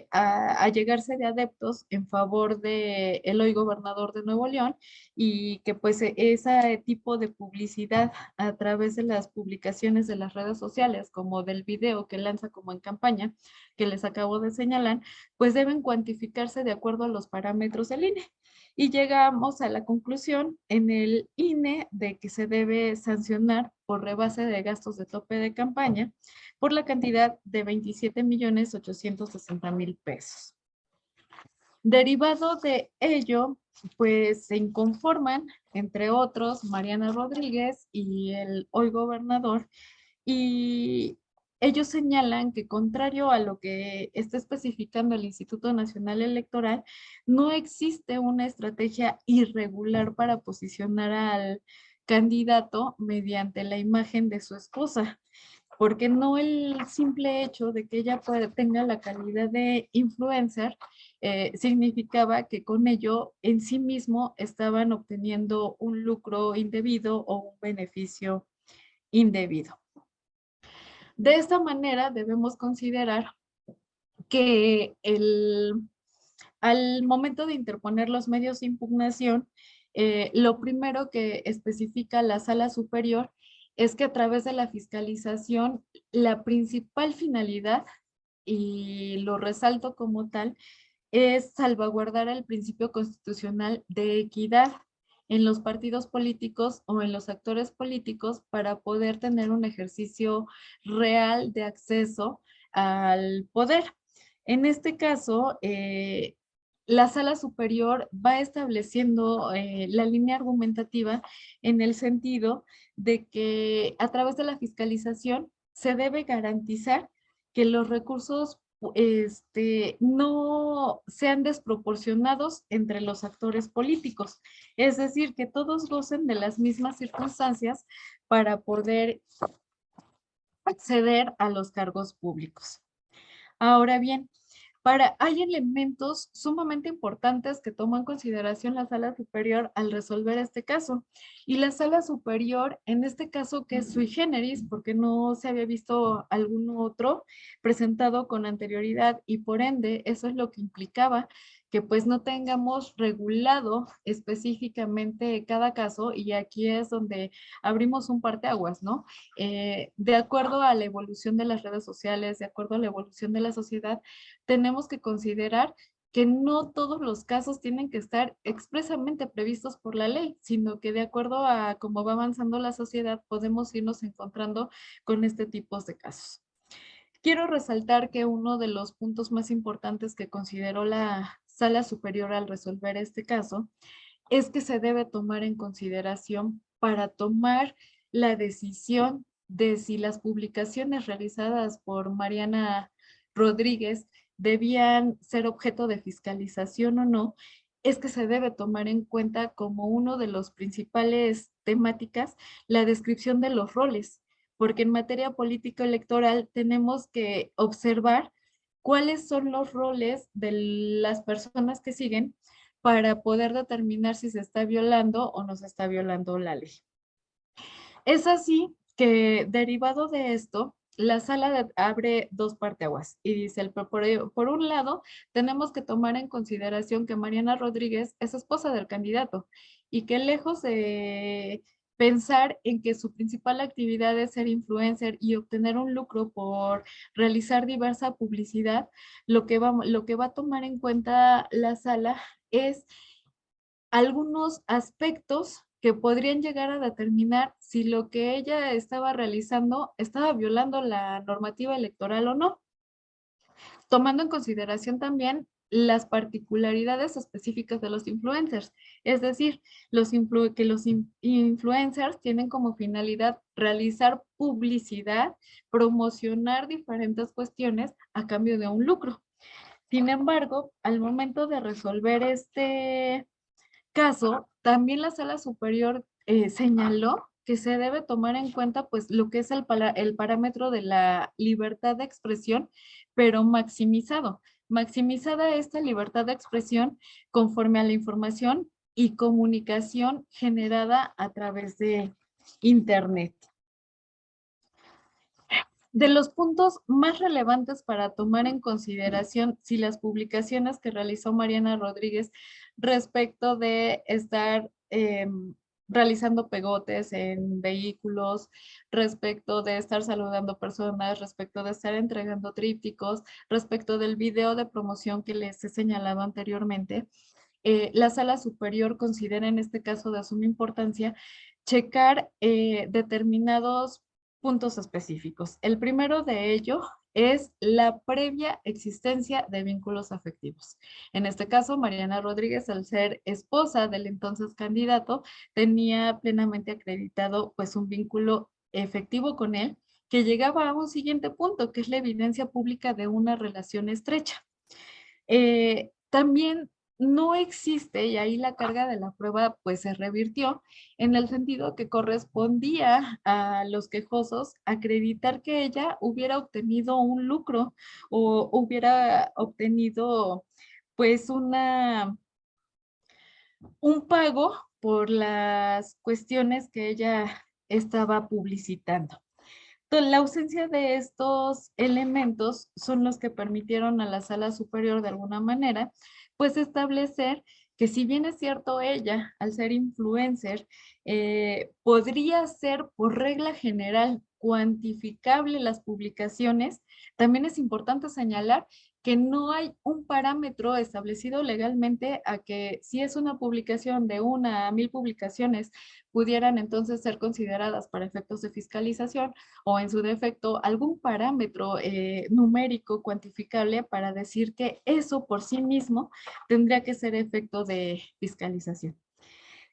allegarse de adeptos en favor de el hoy gobernador de Nuevo León y que pues ese tipo de publicidad a través de las publicaciones de las redes sociales como del video que lanza como en campaña que les acabo de señalar, pues deben cuantificarse de acuerdo a los parámetros del INE. Y llegamos a la conclusión en el INE de que se debe sancionar por rebase de gastos de tope de campaña por la cantidad de 27.860.000 pesos. Derivado de ello, pues se inconforman, entre otros, Mariana Rodríguez y el hoy gobernador, y ellos señalan que contrario a lo que está especificando el Instituto Nacional Electoral, no existe una estrategia irregular para posicionar al candidato mediante la imagen de su esposa, porque no el simple hecho de que ella tenga la calidad de influencer significaba que con ello en sí mismo estaban obteniendo un lucro indebido o un beneficio indebido. De esta manera debemos considerar que al momento de interponer los medios de impugnación, lo primero que especifica la sala superior es que a través de la fiscalización, la principal finalidad, y lo resalto como tal, es salvaguardar el principio constitucional de equidad en los partidos políticos o en los actores políticos para poder tener un ejercicio real de acceso al poder. En este caso, la sala superior va estableciendo la línea argumentativa en el sentido de que a través de la fiscalización se debe garantizar que los recursos no sean desproporcionados entre los actores políticos. Es decir, que todos gocen de las mismas circunstancias para poder acceder a los cargos públicos. Ahora bien, hay elementos sumamente importantes que tomó en consideración la sala superior al resolver este caso. Y la sala superior, en este caso que es sui generis, porque no se había visto algún otro presentado con anterioridad y por ende eso es lo que implicaba que pues no tengamos regulado específicamente cada caso, y aquí es donde abrimos un parteaguas, ¿no? De acuerdo a la evolución de las redes sociales, de acuerdo a la evolución de la sociedad, tenemos que considerar que no todos los casos tienen que estar expresamente previstos por la ley, sino que de acuerdo a cómo va avanzando la sociedad, podemos irnos encontrando con este tipo de casos. Quiero resaltar que uno de los puntos más importantes que consideró la Sala Superior al resolver este caso es que se debe tomar en consideración para tomar la decisión de si las publicaciones realizadas por Mariana Rodríguez debían ser objeto de fiscalización o no, es que se debe tomar en cuenta como uno de los principales temáticas la descripción de los roles, porque en materia político electoral tenemos que observar cuáles son los roles de las personas que siguen para poder determinar si se está violando o no se está violando la ley. Es así que, derivado de esto, la abre dos parteaguas y dice, por un lado, tenemos que tomar en consideración que Mariana Rodríguez es esposa del candidato y que, lejos de pensar en que su principal actividad es ser influencer y obtener un lucro por realizar diversa publicidad, lo que va a tomar en cuenta la sala es algunos aspectos que podrían llegar a determinar si lo que ella estaba realizando estaba violando la normativa electoral o no, tomando en consideración también las particularidades específicas de los influencers. Es decir, que los influencers tienen como finalidad realizar publicidad, promocionar diferentes cuestiones a cambio de un lucro. Sin embargo, al momento de resolver este caso, también la Sala Superior señaló que se debe tomar en cuenta pues lo que es el parámetro de la libertad de expresión, pero maximizado. Maximizada esta libertad de expresión conforme a la información y comunicación generada a través de Internet. De los puntos más relevantes para tomar en consideración si las publicaciones que realizó Mariana Rodríguez respecto de estar realizando pegotes en vehículos, respecto de estar saludando personas, respecto de estar entregando trípticos, respecto del video de promoción que les he señalado anteriormente, la Sala Superior considera en este caso de suma importancia checar determinados puntos específicos. El primero de ello es la previa existencia de vínculos afectivos. En este caso, Mariana Rodríguez, al ser esposa del entonces candidato, tenía plenamente acreditado pues un vínculo efectivo con él, que llegaba a un siguiente punto, que es la evidencia pública de una relación estrecha. También no existe, y ahí la carga de la prueba pues se revirtió, en el sentido que correspondía a los quejosos acreditar que ella hubiera obtenido un lucro o hubiera obtenido pues un pago por las cuestiones que ella estaba publicitando. Entonces, la ausencia de estos elementos son los que permitieron a la Sala Superior de alguna manera, pues establecer que, si bien es cierto, ella, al ser influencer, podría ser por regla general cuantificable las publicaciones, también es importante señalar que no hay un parámetro establecido legalmente a que, si es una publicación de 1 a 1000 publicaciones, pudieran entonces ser consideradas para efectos de fiscalización, o en su defecto algún parámetro numérico cuantificable para decir que eso por sí mismo tendría que ser efecto de fiscalización.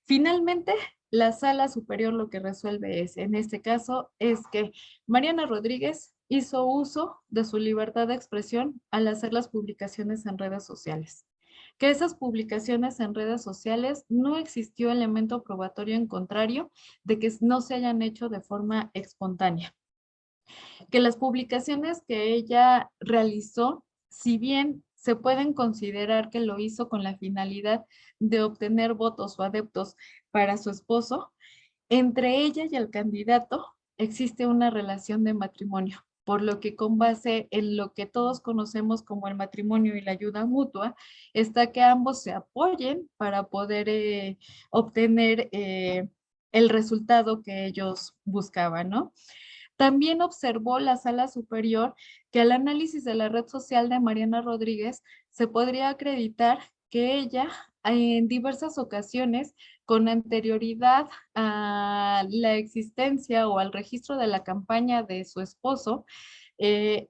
Finalmente, la Sala Superior lo que resuelve es, en este caso, es que Mariana Rodríguez hizo uso de su libertad de expresión al hacer las publicaciones en redes sociales. Que esas publicaciones en redes sociales no existió elemento probatorio en contrario de que no se hayan hecho de forma espontánea. Que las publicaciones que ella realizó, si bien se pueden considerar que lo hizo con la finalidad de obtener votos o adeptos para su esposo, entre ella y el candidato existe una relación de matrimonio. por lo que con base en lo que todos conocemos como el matrimonio y la ayuda mutua, está que ambos se apoyen para poder obtener el resultado que ellos buscaban, ¿no? También observó la sala superior que al análisis de la red social de Mariana Rodríguez se podría acreditar que ella en diversas ocasiones con anterioridad a la existencia o al registro de la campaña de su esposo,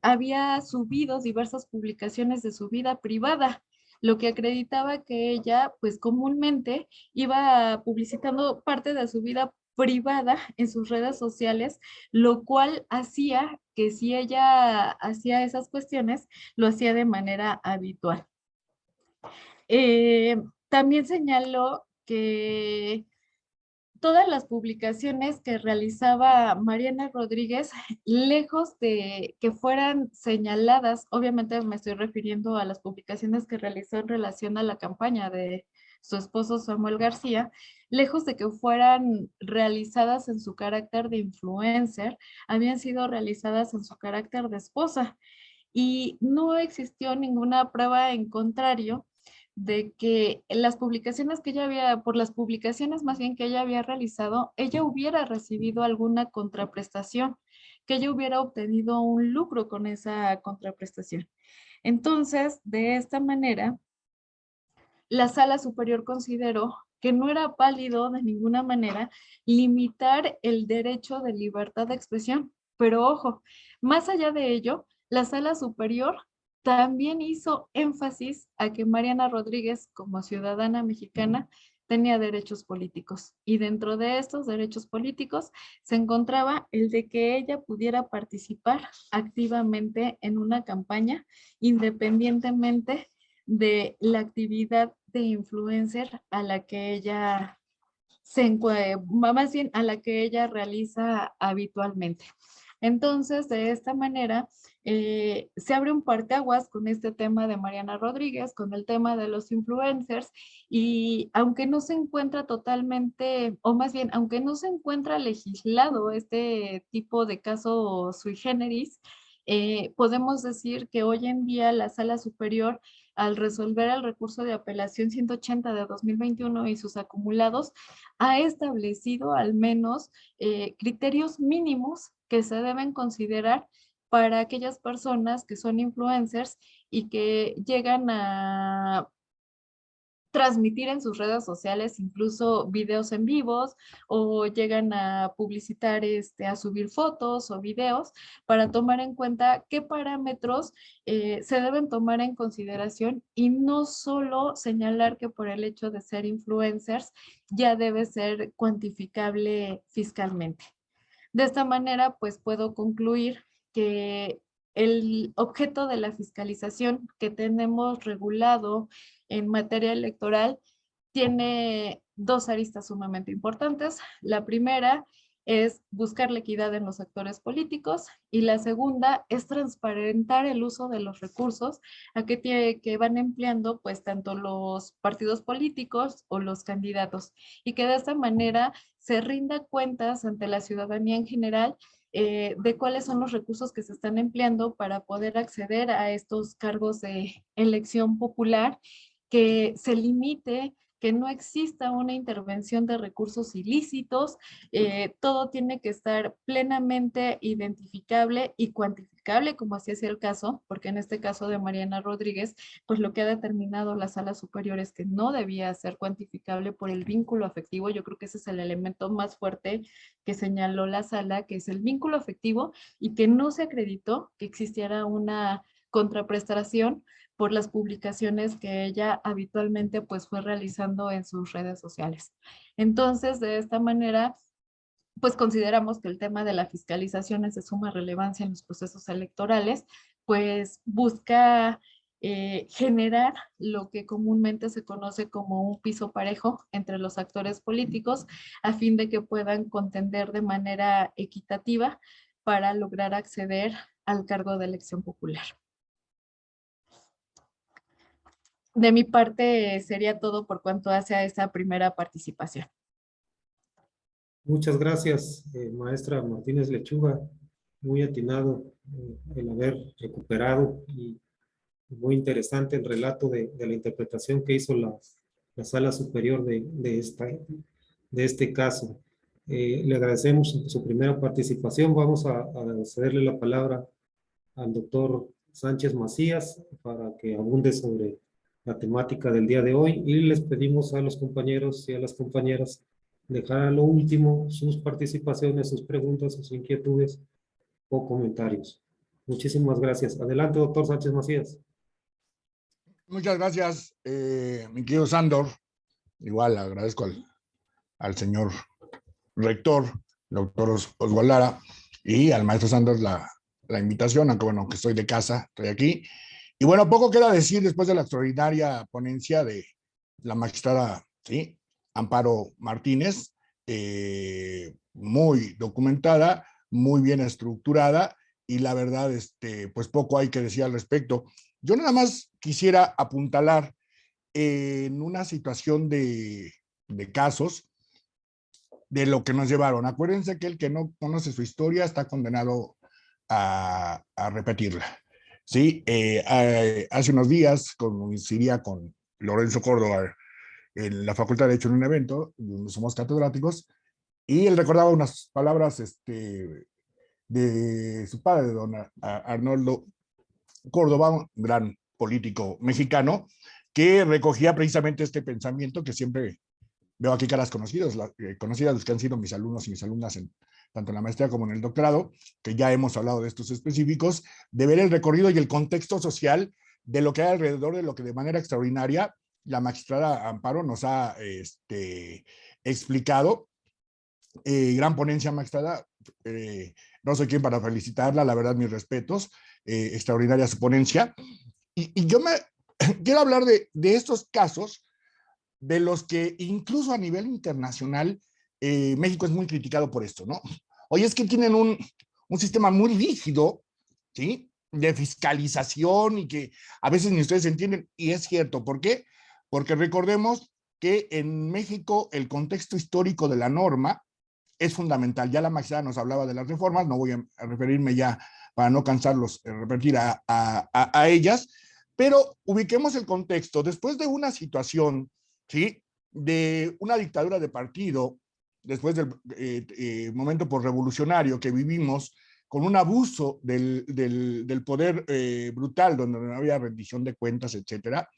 había subido diversas publicaciones de su vida privada, lo que acreditaba que ella pues comúnmente iba publicitando parte de su vida privada en sus redes sociales, lo cual hacía que si ella hacía esas cuestiones, lo hacía de manera habitual. También señaló que todas las publicaciones que realizaba Mariana Rodríguez, lejos de que fueran señaladas, obviamente me estoy refiriendo a las publicaciones que realizó en relación a la campaña de su esposo Samuel García, lejos de que fueran realizadas en su carácter de influencer, habían sido realizadas en su carácter de esposa y no existió ninguna prueba en contrario de que las publicaciones que ella había, por las publicaciones más bien que ella había realizado, ella hubiera recibido alguna contraprestación, que ella hubiera obtenido un lucro con esa contraprestación. Entonces, de esta manera, la sala superior consideró que no era válido de ninguna manera limitar el derecho de libertad de expresión. Pero ojo, más allá de ello, la sala superior también hizo énfasis a que Mariana Rodríguez, como ciudadana mexicana, tenía derechos políticos. Y dentro de estos derechos políticos se encontraba el de que ella pudiera participar activamente en una campaña independientemente de la actividad de influencer a la que ella más bien a la que ella realiza habitualmente. Entonces, de esta manera, se abre un parteaguas con este tema de Mariana Rodríguez, con el tema de los influencers, y aunque no se encuentra totalmente, o más bien, aunque no se encuentra legislado este tipo de caso sui generis, podemos decir que hoy en día la Sala Superior, al resolver el recurso de apelación 180 de 2021 y sus acumulados, ha establecido al menos criterios mínimos que se deben considerar para aquellas personas que son influencers y que llegan a transmitir en sus redes sociales incluso videos en vivos o llegan a publicitar, a subir fotos o videos para tomar en cuenta qué parámetros se deben tomar en consideración y no solo señalar que por el hecho de ser influencers ya debe ser cuantificable fiscalmente. De esta manera, pues puedo concluir que el objeto de la fiscalización que tenemos regulado en materia electoral tiene dos aristas sumamente importantes. La primera es buscar la equidad en los actores políticos y la segunda es transparentar el uso de los recursos que van empleando pues tanto los partidos políticos o los candidatos y que de esta manera se rinda cuentas ante la ciudadanía en general de cuáles son los recursos que se están empleando para poder acceder a estos cargos de elección popular, que se limite, que no exista una intervención de recursos ilícitos, todo tiene que estar plenamente identificable y cuantificable, como así es el caso, porque en este caso de Mariana Rodríguez, pues lo que ha determinado la sala superior es que no debía ser cuantificable por el vínculo afectivo. Yo creo que ese es el elemento más fuerte que señaló la sala, que es el vínculo afectivo y que no se acreditó que existiera una contraprestación por las publicaciones que ella habitualmente pues fue realizando en sus redes sociales. Entonces, de esta manera, pues consideramos que el tema de la fiscalización es de suma relevancia en los procesos electorales, pues busca generar lo que comúnmente se conoce como un piso parejo entre los actores políticos a fin de que puedan contender de manera equitativa para lograr acceder al cargo de elección popular. De mi parte sería todo por cuanto hace a esa primera participación. Muchas gracias, maestra Martínez Lechuga. muy atinado el haber recuperado y muy interesante el relato de la interpretación que hizo la sala superior de este caso. Le agradecemos su primera participación. Vamos a cederle la palabra al doctor Sánchez Macías para que abunde sobre la temática del día de hoy y les pedimos a los compañeros y a las compañeras dejar a lo último sus participaciones, sus preguntas, sus inquietudes o comentarios. Muchísimas gracias. Adelante, doctor Sánchez Macías. Muchas gracias, mi querido Sándor. Igual agradezco al señor rector, doctor Oswald Lara, y al maestro Sándor la invitación, aunque bueno, que estoy de casa, estoy aquí. Y bueno, poco queda decir después de la extraordinaria ponencia de la magistrada, ¿sí?, Amparo Martínez, muy documentada, muy bien estructurada, y la verdad, pues poco hay que decir al respecto. Yo nada más quisiera apuntalar en una situación de casos de lo que nos llevaron. Acuérdense que el que no conoce su historia está condenado a repetirla. Sí, hace unos días coincidía con Lorenzo Córdoba en la Facultad de Derecho en un evento, donde somos catedráticos, y él recordaba unas palabras de su padre, don Arnoldo Córdoba, un gran político mexicano, que recogía precisamente este pensamiento que siempre veo aquí caras conocidas, los que han sido mis alumnos y mis alumnas tanto en la maestría como en el doctorado, que ya hemos hablado de estos específicos, de ver el recorrido y el contexto social de lo que hay alrededor de lo que de manera extraordinaria la magistrada Amparo nos ha explicado. Gran ponencia, magistrada. No soy quien para felicitarla, la verdad, mis respetos. Extraordinaria su ponencia. Y yo quiero hablar de estos casos de los que incluso a nivel internacional México es muy criticado por esto, ¿no? Oye, es que tienen un sistema muy rígido, ¿sí?, de fiscalización y que a veces ni ustedes entienden, y es cierto. ¿Por qué? Porque recordemos que en México el contexto histórico de la norma es fundamental. Ya la magistrada nos hablaba de las reformas, no voy a referirme ya para no cansarlos, repetir a ellas, pero ubiquemos el contexto. Después de una situación, ¿sí?, de una dictadura de partido, después del momento posrevolucionario que vivimos, con un abuso del poder brutal, donde no había rendición de cuentas, etcétera,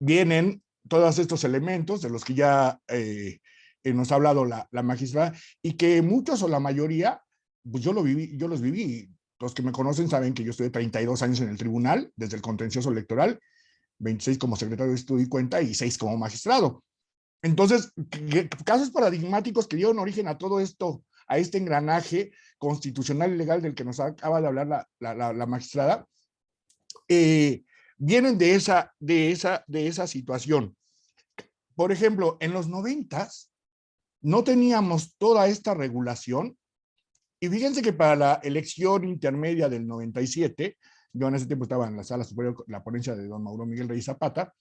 vienen todos estos elementos de los que ya nos ha hablado la magistrada, y que muchos o la mayoría, pues yo los viví. Los que me conocen saben que yo estuve 32 años en el tribunal, desde el contencioso electoral, 26 como secretario de estudio y cuenta y 6 como magistrado. Entonces, casos paradigmáticos que dieron origen a todo esto, a este engranaje constitucional y legal del que nos acaba de hablar la magistrada, vienen de esa situación. Por ejemplo, en los 90s no teníamos toda esta regulación, y fíjense que para la elección intermedia del 97, yo en ese tiempo estaba en la sala superior, la ponencia de don Mauro Miguel Reyes Zapata,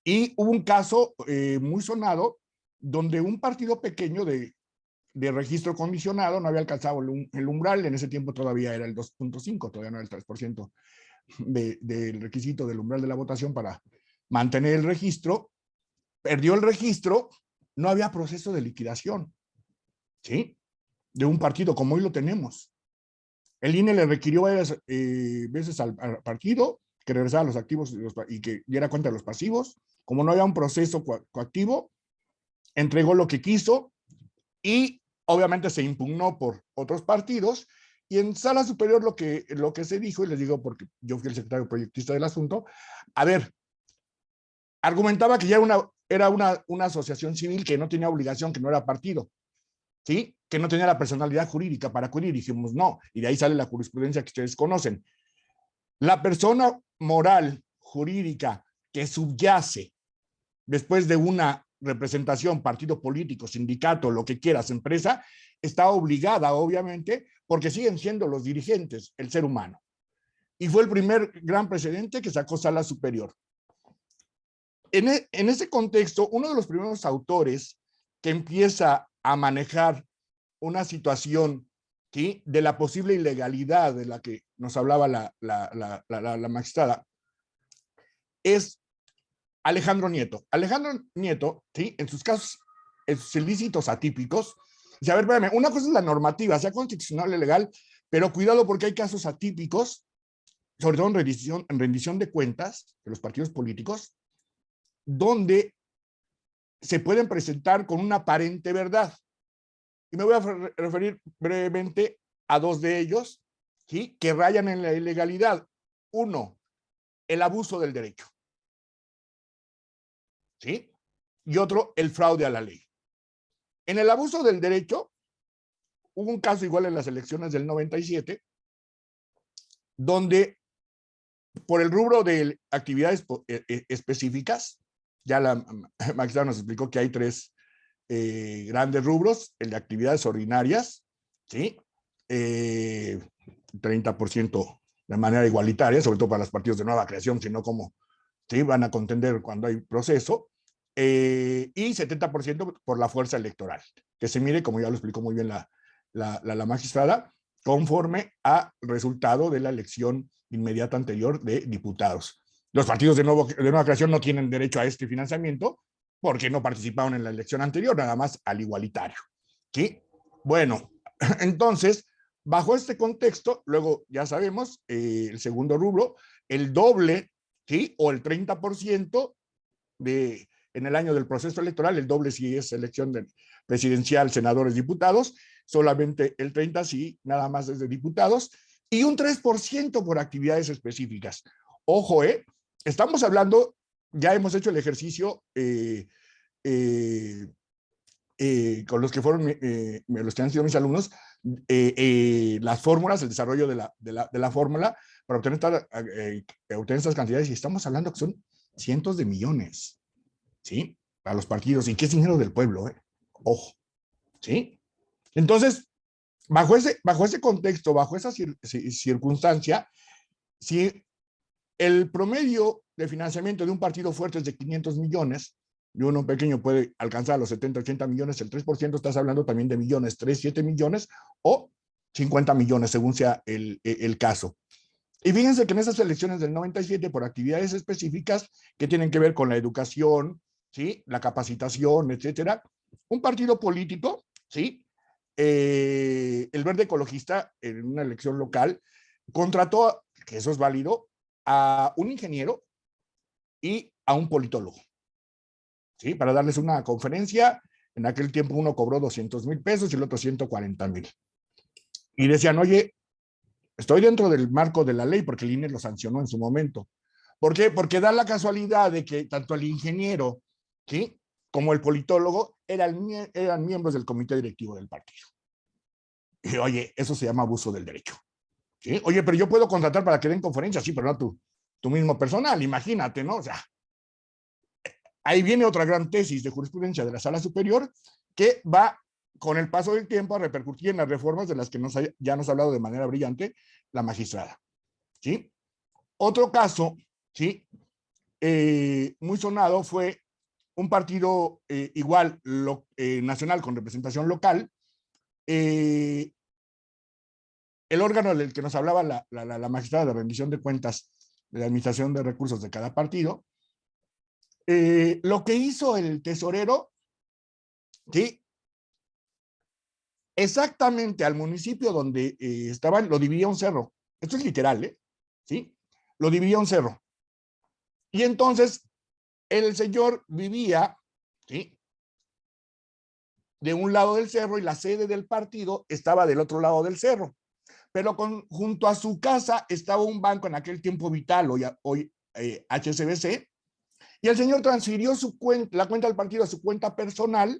y hubo un caso muy sonado donde un partido pequeño de registro condicionado no había alcanzado el umbral. En ese tiempo todavía era el 2.5, todavía no era el 3% del requisito del umbral de la votación para mantener el registro. Perdió el registro, no había proceso de liquidación, ¿sí?, de un partido como hoy lo tenemos. El INE le requirió varias veces al partido que regresara los activos y que diera cuenta de los pasivos. Como no había un proceso coactivo, entregó lo que quiso y obviamente se impugnó por otros partidos. Y en sala superior lo que se dijo, y les digo porque yo fui el secretario proyectista del asunto, a ver, argumentaba que ya era una asociación civil que no tenía obligación, que no era partido, ¿sí?, que no tenía la personalidad jurídica para acudir. Y dijimos no, y de ahí sale la jurisprudencia que ustedes conocen. La persona moral jurídica que subyace después de una representación, partido político, sindicato, lo que quieras, empresa, está obligada, obviamente, porque siguen siendo los dirigentes, el ser humano. Y fue el primer gran precedente que sacó sala superior. En ese contexto, uno de los primeros autores que empieza a manejar una situación ¿sí?, de la posible ilegalidad de la que nos hablaba la magistrada, es Alejandro Nieto. Alejandro Nieto, ¿sí?, en sus casos, en sus ilícitos atípicos, dice, a ver, espérame, una cosa es la normativa, sea constitucional o legal, pero cuidado porque hay casos atípicos, sobre todo en rendición de cuentas de los partidos políticos, donde se pueden presentar con una aparente verdad. Y me voy a referir brevemente a dos de ellos, ¿sí?, que rayan en la ilegalidad. Uno, el abuso del derecho, ¿sí? Y otro, el fraude a la ley. En el abuso del derecho, hubo un caso igual en las elecciones del 97, donde por el rubro de actividades específicas, ya la magistrada nos explicó que hay tres grandes rubros: el de actividades ordinarias, ¿sí?, 30% de manera igualitaria, sobre todo para los partidos de nueva creación, sino como, ¿sí?, van a contender cuando hay proceso, y 70% por la fuerza electoral, que se mide, como ya lo explicó muy bien la magistrada, conforme a resultado de la elección inmediata anterior de diputados. Los partidos de nueva creación no tienen derecho a este financiamiento porque no participaron en la elección anterior, nada más al igualitario, ¿sí? Bueno, entonces, bajo este contexto, luego ya sabemos, el segundo rubro, el doble, ¿sí?, o el 30% en el año del proceso electoral, el doble si es elección presidencial, senadores, diputados, solamente el 30% si nada más es de diputados, y un 3% por actividades específicas. Ojo, estamos hablando, ya hemos hecho el ejercicio con los que fueron, los que han sido mis alumnos, las fórmulas, el desarrollo de la fórmula para obtener estas cantidades, y estamos hablando que son cientos de millones, ¿sí?, para los partidos, y que es dinero del pueblo, ojo, ¿sí? Entonces, bajo ese contexto, bajo esa circunstancia, si el promedio de financiamiento de un partido fuerte es de 500 millones, y uno pequeño puede alcanzar los 70, 80 millones, el 3%, estás hablando también de millones, 3, 7 millones o 50 millones, según sea el caso. Y fíjense que en esas elecciones del 97, por actividades específicas que tienen que ver con la educación, ¿sí?, la capacitación, etcétera, un partido político, ¿sí?, el Verde Ecologista, en una elección local, contrató, que eso es válido, a un ingeniero y a un politólogo, ¿sí?, para darles una conferencia. En aquel tiempo uno cobró 200,000 pesos y el otro 140,000. Y decían, oye, estoy dentro del marco de la ley porque el INE lo sancionó en su momento. ¿Por qué? Porque da la casualidad de que tanto el ingeniero, ¿sí?, como el politólogo eran miembros del comité directivo del partido. Y oye, eso se llama abuso del derecho, ¿sí? Oye, pero yo puedo contratar para que den conferencias, sí, pero no tu mismo personal, imagínate, ¿no? O sea, ahí viene otra gran tesis de jurisprudencia de la Sala Superior que va con el paso del tiempo a repercutir en las reformas de las que ya nos ha hablado de manera brillante la magistrada, ¿sí? Otro caso, ¿sí?, muy sonado fue un partido igual nacional con representación local. El órgano del que nos hablaba la magistrada de rendición de cuentas de la administración de recursos de cada partido, lo que hizo el tesorero, ¿sí?, exactamente al municipio donde estaban, lo dividía un cerro. Esto es literal, ¿sí? Lo dividía un cerro. Y entonces el señor vivía, ¿sí?, de un lado del cerro y la sede del partido estaba del otro lado del cerro. Pero junto a su casa estaba un banco, en aquel tiempo Vital, hoy HSBC, y el señor transfirió la cuenta del partido a su cuenta personal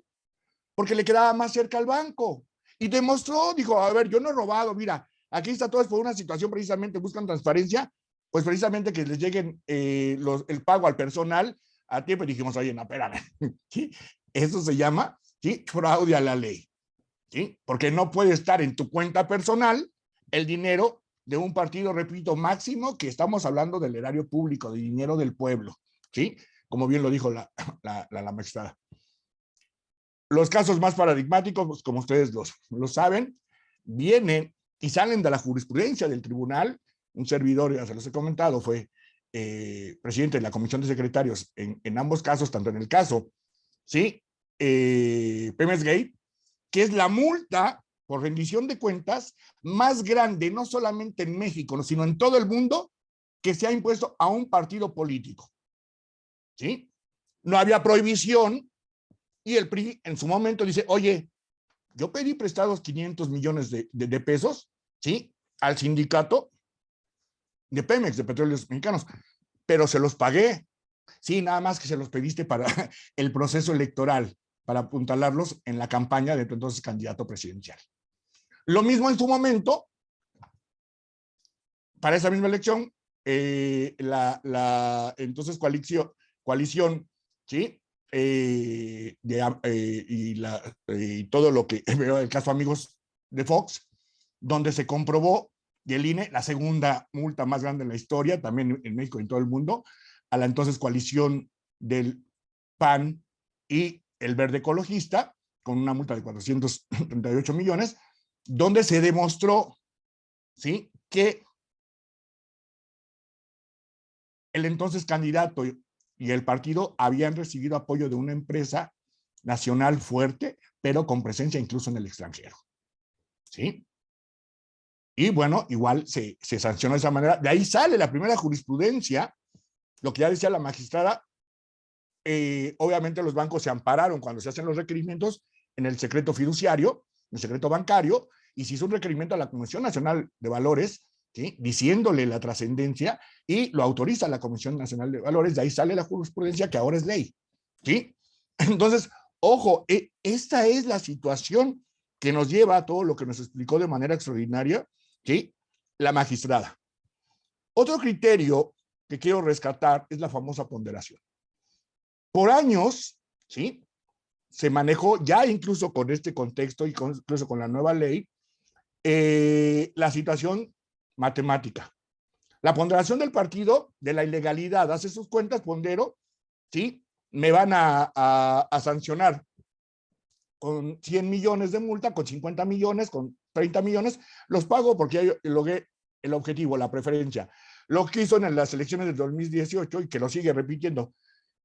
porque le quedaba más cerca al banco. Y demostró, dijo, a ver, yo no he robado, mira, aquí está todo, es por una situación precisamente, buscan transparencia, pues precisamente que les lleguen el pago al personal a tiempo. Y dijimos, oye, no, espérame, ¿sí?, eso se llama, ¿sí?, fraude a la ley, ¿sí?, porque no puede estar en tu cuenta personal el dinero de un partido, repito, máximo, que estamos hablando del erario público, de dinero del pueblo, ¿sí?, como bien lo dijo la magistrada. Los casos más paradigmáticos, como ustedes lo saben, vienen y salen de la jurisprudencia del tribunal. Un servidor, ya se los he comentado, fue presidente de la Comisión de Secretarios en ambos casos, tanto en el caso, ¿sí? Pemex Gate, que es la multa por rendición de cuentas más grande, no solamente en México, sino en todo el mundo, que se ha impuesto a un partido político. ¿Sí? No había prohibición y el PRI en su momento dice, oye, yo pedí prestados 500 millones de pesos, ¿sí? Al sindicato de Pemex, de Petróleos Mexicanos, pero se los pagué. Sí, nada más que se los pediste para el proceso electoral, para apuntalarlos en la campaña de tu entonces candidato presidencial. Lo mismo en su momento, para esa misma elección, la entonces coalición, ¿sí? Y todo lo que, el caso Amigos de Fox, donde se comprobó, y el INE, la segunda multa más grande en la historia, también en México y en todo el mundo, a la entonces coalición del PAN y el Verde Ecologista, con una multa de 438 millones, donde se demostró, ¿sí?, que el entonces candidato y el partido habían recibido apoyo de una empresa nacional fuerte, pero con presencia incluso en el extranjero. ¿Sí? Y bueno, igual se sancionó de esa manera. De ahí sale la primera jurisprudencia, lo que ya decía la magistrada. Obviamente los bancos se ampararon cuando se hacen los requerimientos en el secreto fiduciario, en el secreto bancario, y se hizo un requerimiento a la Comisión Nacional de Valores, ¿sí?, diciéndole la trascendencia, y lo autoriza la Comisión Nacional de Valores. De ahí sale la jurisprudencia que ahora es ley. ¿Sí? Entonces, ojo, esta es la situación que nos lleva a todo lo que nos explicó de manera extraordinaria, ¿sí?, la magistrada. Otro criterio que quiero rescatar es la famosa ponderación. Por años, ¿sí?, se manejó ya incluso con este contexto y incluso con la nueva ley, la situación matemática. La ponderación del partido de la ilegalidad, hace sus cuentas, pondero, ¿sí?, me van a sancionar con 100 millones de multa, con 50 millones, con 30 millones, los pago porque ya logré el objetivo, la preferencia. Lo que hizo en las elecciones del 2018 y que lo sigue repitiendo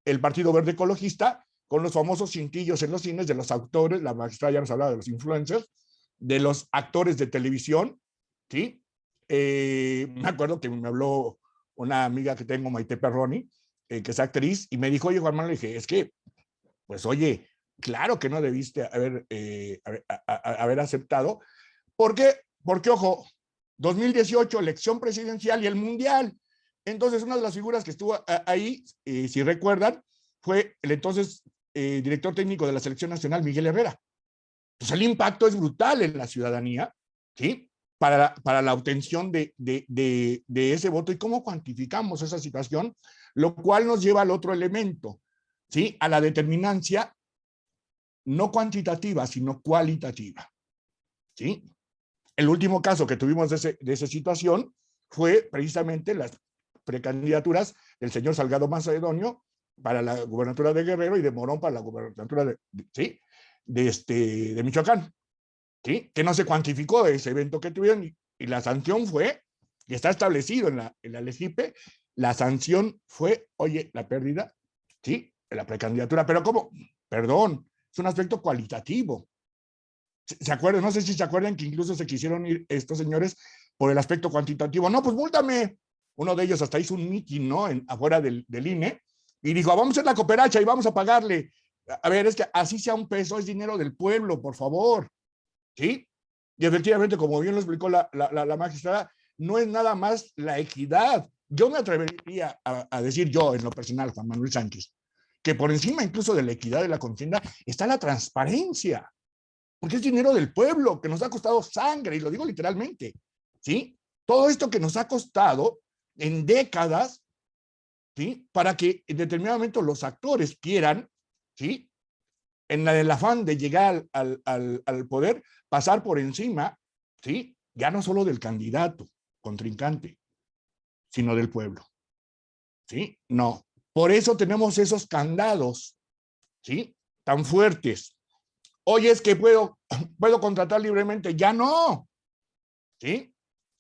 el Partido Verde Ecologista, con los famosos cintillos en los cines de los actores, la magistrada ya nos hablaba de los influencers, de los actores de televisión, ¿sí? Me acuerdo que me habló una amiga que tengo, Maite Perroni, que es actriz, y me dijo, oye, Juan Manuel, le dije, es que, pues, oye, claro que no debiste haber aceptado, porque, ojo, 2018, elección presidencial y el mundial. Entonces, una de las figuras que estuvo ahí, si recuerdan, fue el entonces director técnico de la Selección Nacional, Miguel Herrera. Pues el impacto es brutal en la ciudadanía, ¿sí?, para la obtención de ese voto. ¿Y cómo cuantificamos esa situación? Lo cual nos lleva al otro elemento, ¿sí?, a la determinancia no cuantitativa, sino cualitativa. ¿Sí? El último caso que tuvimos de esa situación fue precisamente las precandidaturas del señor Salgado Macedonio para la gubernatura de Guerrero y de Morón para la gubernatura ¿sí?, de Michoacán, ¿sí?, que no se cuantificó ese evento que tuvieron, y la sanción fue, y está establecido en la LEGIPE, la sanción fue, oye, la pérdida, ¿sí?, de la precandidatura. Pero ¿cómo? Perdón, es un aspecto cualitativo. ¿Se acuerdan? No sé si se acuerdan que incluso se quisieron ir estos señores por el aspecto cuantitativo. No, pues múltame. Uno de ellos hasta hizo un mitin, ¿no?, afuera del INE, y dijo, vamos a hacer la cooperacha y vamos a pagarle. A ver, es que así sea un peso, es dinero del pueblo, por favor. ¿Sí? Y efectivamente, como bien lo explicó la magistrada, no es nada más la equidad. Yo me atrevería a decir, yo en lo personal, Juan Manuel Sánchez, que por encima incluso de la equidad de la contienda está la transparencia, porque es dinero del pueblo que nos ha costado sangre, y lo digo literalmente, ¿sí? Todo esto que nos ha costado en décadas, ¿sí?, para que en determinado momento los actores quieran, ¿sí?, en el afán de llegar al poder, pasar por encima, ¿sí?, ya no solo del candidato contrincante, sino del pueblo. ¿Sí? No. Por eso tenemos esos candados, ¿sí?, tan fuertes. Oye, es que puedo contratar libremente. Ya no. ¿sí?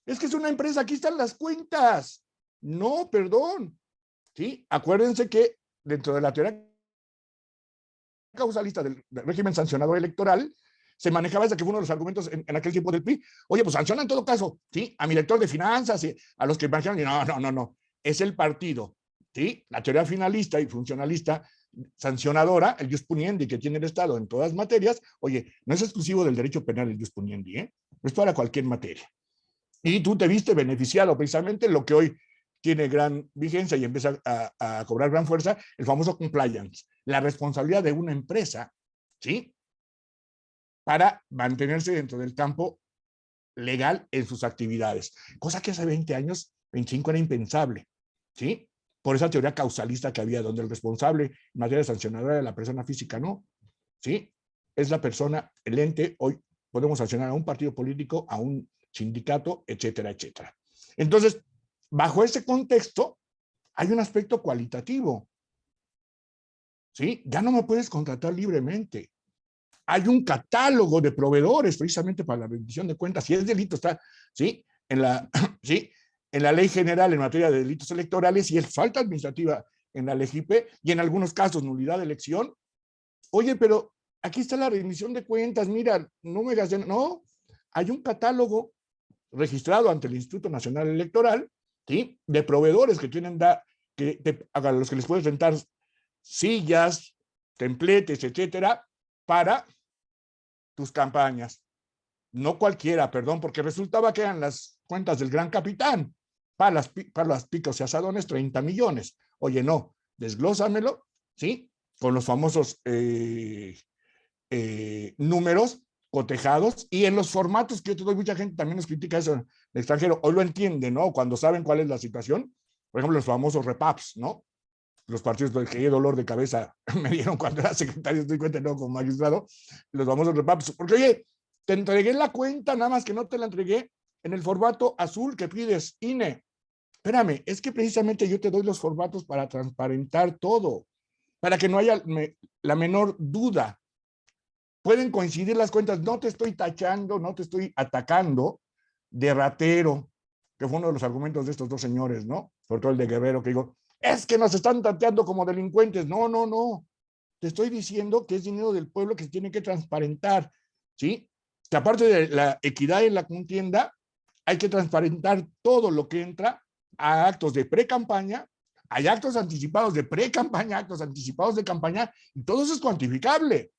Es que es una empresa, aquí están las cuentas. No, perdón, ¿sí? Acuérdense que dentro de la teoría causalista del régimen sancionador electoral, se manejaba desde que fue uno de los argumentos en aquel tiempo del PRI. Oye, pues sanciona en todo caso, ¿sí? A mi director de finanzas, y a los que imaginan, no. Es el partido, ¿sí? La teoría finalista y funcionalista sancionadora, el jus puniendi que tiene el Estado en todas materias, oye, no es exclusivo del derecho penal el jus puniendi, ¿eh? Es para cualquier materia. Y tú te viste beneficiado precisamente lo que hoy tiene gran vigencia y empieza a cobrar gran fuerza, el famoso compliance, la responsabilidad de una empresa, ¿sí? Para mantenerse dentro del campo legal en sus actividades, cosa que hace 20 años, 25 era impensable, ¿sí? Por esa teoría causalista que había, donde el responsable en materia sancionadora de la persona física, no, ¿sí? Es la persona, el ente, hoy podemos sancionar a un partido político, a un sindicato, etcétera, etcétera. Entonces, bajo ese contexto, hay un aspecto cualitativo, ¿sí? Ya no me puedes contratar libremente. Hay un catálogo de proveedores precisamente para la rendición de cuentas. Si es delito, está, ¿sí? ¿Sí? En la ley general en materia de delitos electorales y es falta administrativa en la LGIP y en algunos casos nulidad de elección. Oye, pero aquí está la rendición de cuentas, mira, no me digas, no, hay un catálogo registrado ante el Instituto Nacional Electoral, ¿sí? De proveedores que tienen, a los que les puedes rentar sillas, templetes, etcétera, para tus campañas. No cualquiera, perdón, porque resultaba que eran las cuentas del gran capitán. Para las picos y asadones, 30 millones. Oye, no, desglósamelo, ¿sí? Con los famosos números cotejados y en los formatos que yo te doy, mucha gente también nos critica eso en el extranjero. Hoy lo entiende, ¿no? Cuando saben cuál es la situación. Por ejemplo, los famosos repaps, ¿no? Los partidos que qué dolor de cabeza me dieron cuando era secretario, estoy cuenta, no como magistrado, los famosos repaps. Porque, oye, te entregué la cuenta, nada más que no te la entregué en el formato azul que pides, INE. Espérame, es que precisamente yo te doy los formatos para transparentar todo, para que no haya la menor duda. Pueden coincidir las cuentas, no te estoy tachando, no te estoy atacando de ratero, que fue uno de los argumentos de estos dos señores, ¿no? Sobre todo el de Guerrero, que digo, es que nos están tateando como delincuentes. No. Te estoy diciendo que es dinero del pueblo que se tiene que transparentar, ¿sí? Que aparte de la equidad en la contienda, hay que transparentar todo lo que entra a actos de pre-campaña, hay actos anticipados de pre-campaña, actos anticipados de campaña, y todo eso es cuantificable,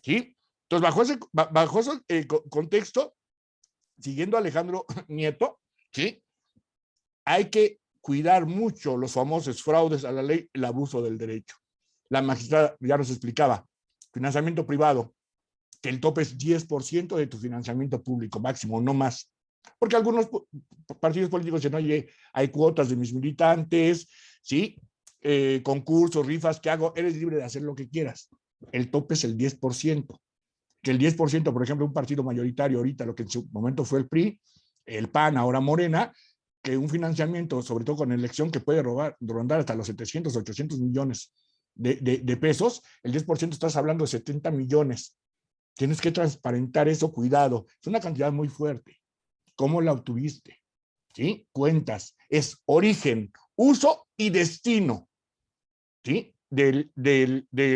¿sí? Entonces, bajo ese contexto, siguiendo a Alejandro Nieto, ¿sí? Hay que cuidar mucho los famosos fraudes a la ley, el abuso del derecho. La magistrada ya nos explicaba, financiamiento privado, que el tope es 10% de tu financiamiento público máximo, no más. Porque algunos partidos políticos dicen, oye, hay cuotas de mis militantes, ¿sí? Concursos, rifas, ¿qué hago? Eres libre de hacer lo que quieras. El tope es el 10%. Que el 10%, por ejemplo, un partido mayoritario ahorita, lo que en su momento fue el PRI, el PAN, ahora Morena, que un financiamiento, sobre todo con elección, que puede rondar hasta los 700, 800 millones de pesos, el 10% estás hablando de 70 millones. Tienes que transparentar eso, cuidado. Es una cantidad muy fuerte. ¿Cómo la obtuviste? ¿Sí? Cuentas. Es origen, uso y destino, ¿sí? Del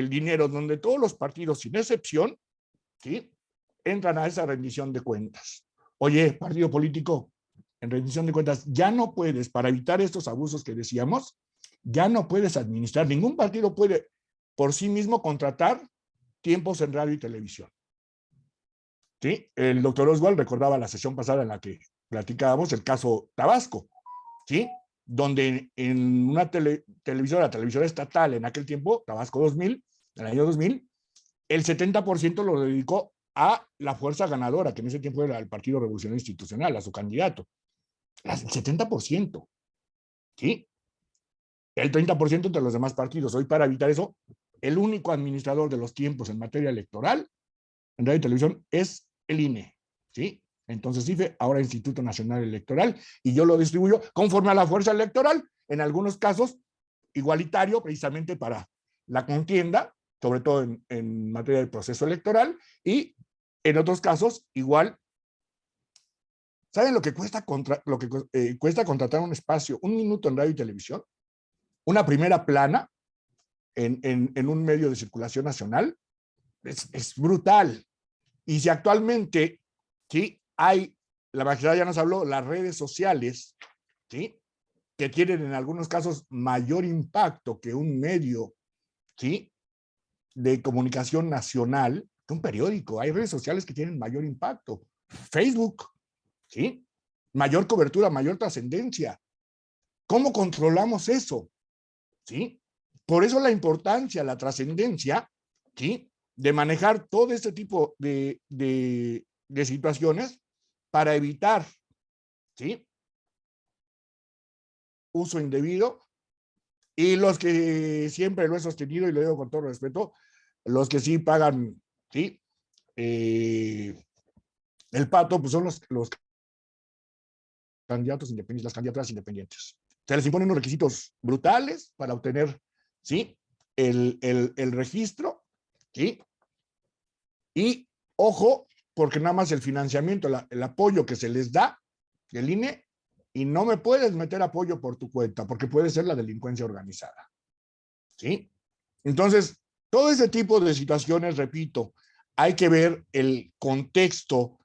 dinero, donde todos los partidos, sin excepción, ¿sí? Entran a esa rendición de cuentas. Oye, partido político, en rendición de cuentas, ya no puedes, para evitar estos abusos que decíamos, ya no puedes administrar, ningún partido puede por sí mismo contratar tiempos en radio y televisión. ¿Sí? El doctor Oswald recordaba la sesión pasada en la que platicábamos el caso Tabasco, ¿sí? Donde en una televisora estatal en aquel tiempo, Tabasco 2000, en el año 2000, el 70% lo dedicó a la fuerza ganadora, que en ese tiempo era el Partido Revolucionario Institucional, a su candidato. El 70%, ¿sí? El 30% entre los demás partidos. Hoy, para evitar eso, el único administrador de los tiempos en materia electoral en radio y televisión es el INE, ¿sí? Entonces IFE, ahora Instituto Nacional Electoral, y yo lo distribuyo conforme a la fuerza electoral, en algunos casos igualitario, precisamente para la contienda, sobre todo en materia del proceso electoral, y en otros casos igual ¿Saben lo que cuesta, cuesta contratar un espacio, un minuto en radio y televisión? Una primera plana en un medio de circulación nacional es brutal. Y si actualmente, ¿sí? La magistrada ya nos habló, las redes sociales, ¿sí? Que tienen en algunos casos mayor impacto que un medio, ¿sí? De comunicación nacional, que un periódico. Hay redes sociales que tienen mayor impacto. Facebook, ¿sí? Mayor cobertura, mayor trascendencia. ¿Cómo controlamos eso? ¿Sí? Por eso la importancia, la trascendencia, ¿sí? De manejar todo este tipo de situaciones para evitar, ¿sí? Uso indebido. Y los que siempre lo he sostenido, y lo digo con todo respeto, los que sí pagan, ¿sí? El pato, pues son los candidatos independientes, las candidatas independientes. Se les imponen unos requisitos brutales para obtener, ¿sí? El registro, ¿sí? Y ojo, porque nada más el financiamiento, el apoyo que se les da, el INE, y no me puedes meter apoyo por tu cuenta, porque puede ser la delincuencia organizada, ¿sí? Entonces, todo ese tipo de situaciones, repito, hay que ver el contexto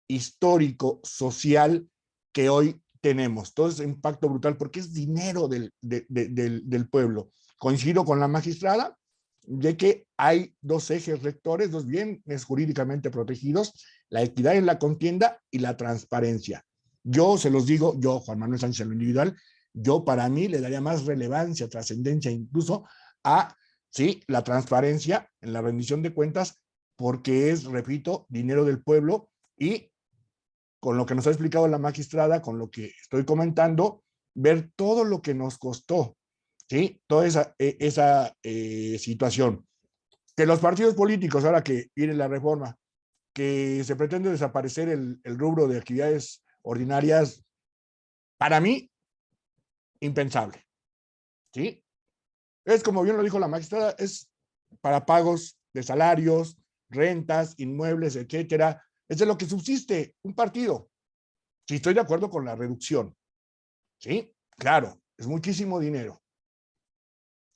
histórico, social que hoy tenemos. Todo ese impacto brutal, porque es dinero del pueblo. Coincido con la magistrada de que hay dos ejes rectores, dos bienes jurídicamente protegidos, la equidad en la contienda y la transparencia. Yo se los digo, yo, Juan Manuel Sánchez, en lo individual, yo para mí le daría más relevancia, trascendencia incluso a, sí, la transparencia en la rendición de cuentas, porque es, repito, dinero del pueblo, y con lo que nos ha explicado la magistrada, con lo que estoy comentando, ver todo lo que nos costó, ¿sí? Toda esa situación. Que los partidos políticos, ahora que viene la reforma, que se pretende desaparecer el rubro de actividades ordinarias, para mí, impensable, ¿sí? Es como bien lo dijo la magistrada, es para pagos de salarios, rentas, inmuebles, etcétera. Es de lo que subsiste un partido. Sí, estoy de acuerdo con la reducción, ¿sí? Claro, es muchísimo dinero.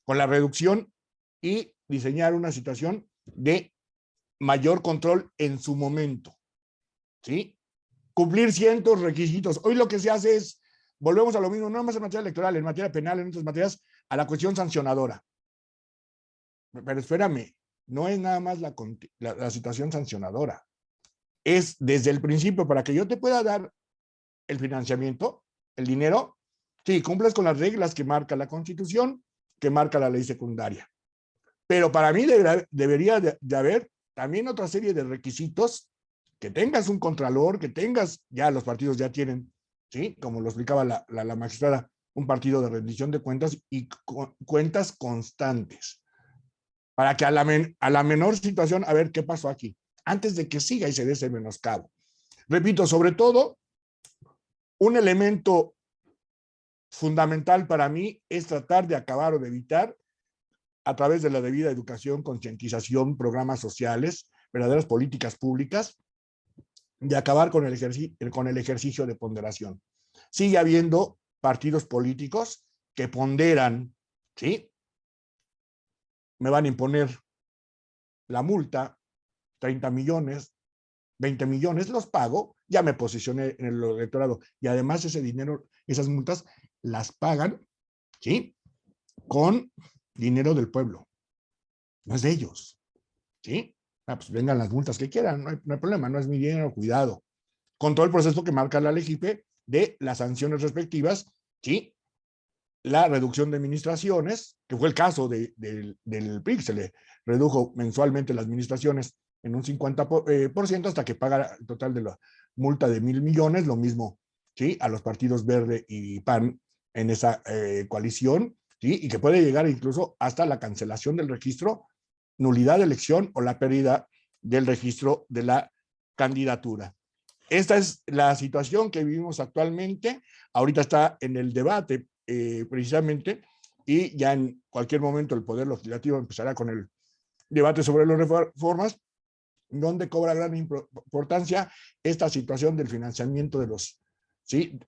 Con la reducción y diseñar una situación de mayor control en su momento, ¿sí? Cumplir ciertos requisitos. Hoy lo que se hace es, volvemos a lo mismo, no más en materia electoral, en materia penal, en otras materias, a la cuestión sancionadora. Pero espérame, no es nada más la situación sancionadora. Es desde el principio, para que yo te pueda dar el financiamiento, el dinero, sí, cumples con las reglas que marca la Constitución, que marca la ley secundaria. Pero para mí debería de haber también otra serie de requisitos, que tengas un contralor, que tengas, ya los partidos ya tienen, ¿sí? Como lo explicaba la magistrada, un partido de rendición de cuentas y cuentas constantes, para que a la menor situación, a ver qué pasó aquí, antes de que siga y se dé ese menoscabo. Repito, sobre todo, un elemento fundamental para mí es tratar de acabar o de evitar, a través de la debida educación, concientización, programas sociales, verdaderas políticas públicas, de acabar con el ejercicio de ponderación. Sigue habiendo partidos políticos que ponderan, ¿sí? Me van a imponer la multa, 30 millones, 20 millones, los pago, ya me posicioné en el electorado, y además ese dinero, esas multas, las pagan, ¿sí? Con dinero del pueblo, no es de ellos, ¿sí? Pues vengan las multas que quieran, no hay problema, no es mi dinero, cuidado. Con todo el proceso que marca la LEGIPE de las sanciones respectivas, ¿sí? La reducción de administraciones, que fue el caso del PRI, se le redujo mensualmente las administraciones en un 50% hasta que paga el total de la multa de 1,000 millones, lo mismo, ¿sí? A los partidos Verde y PAN en esa coalición, ¿sí? Y que puede llegar incluso hasta la cancelación del registro, nulidad de elección o la pérdida del registro de la candidatura. Esta es la situación que vivimos actualmente. Ahorita está en el debate precisamente, y ya en cualquier momento el Poder Legislativo empezará con el debate sobre las reformas, donde cobra gran importancia esta situación del financiamiento de los ¿sí?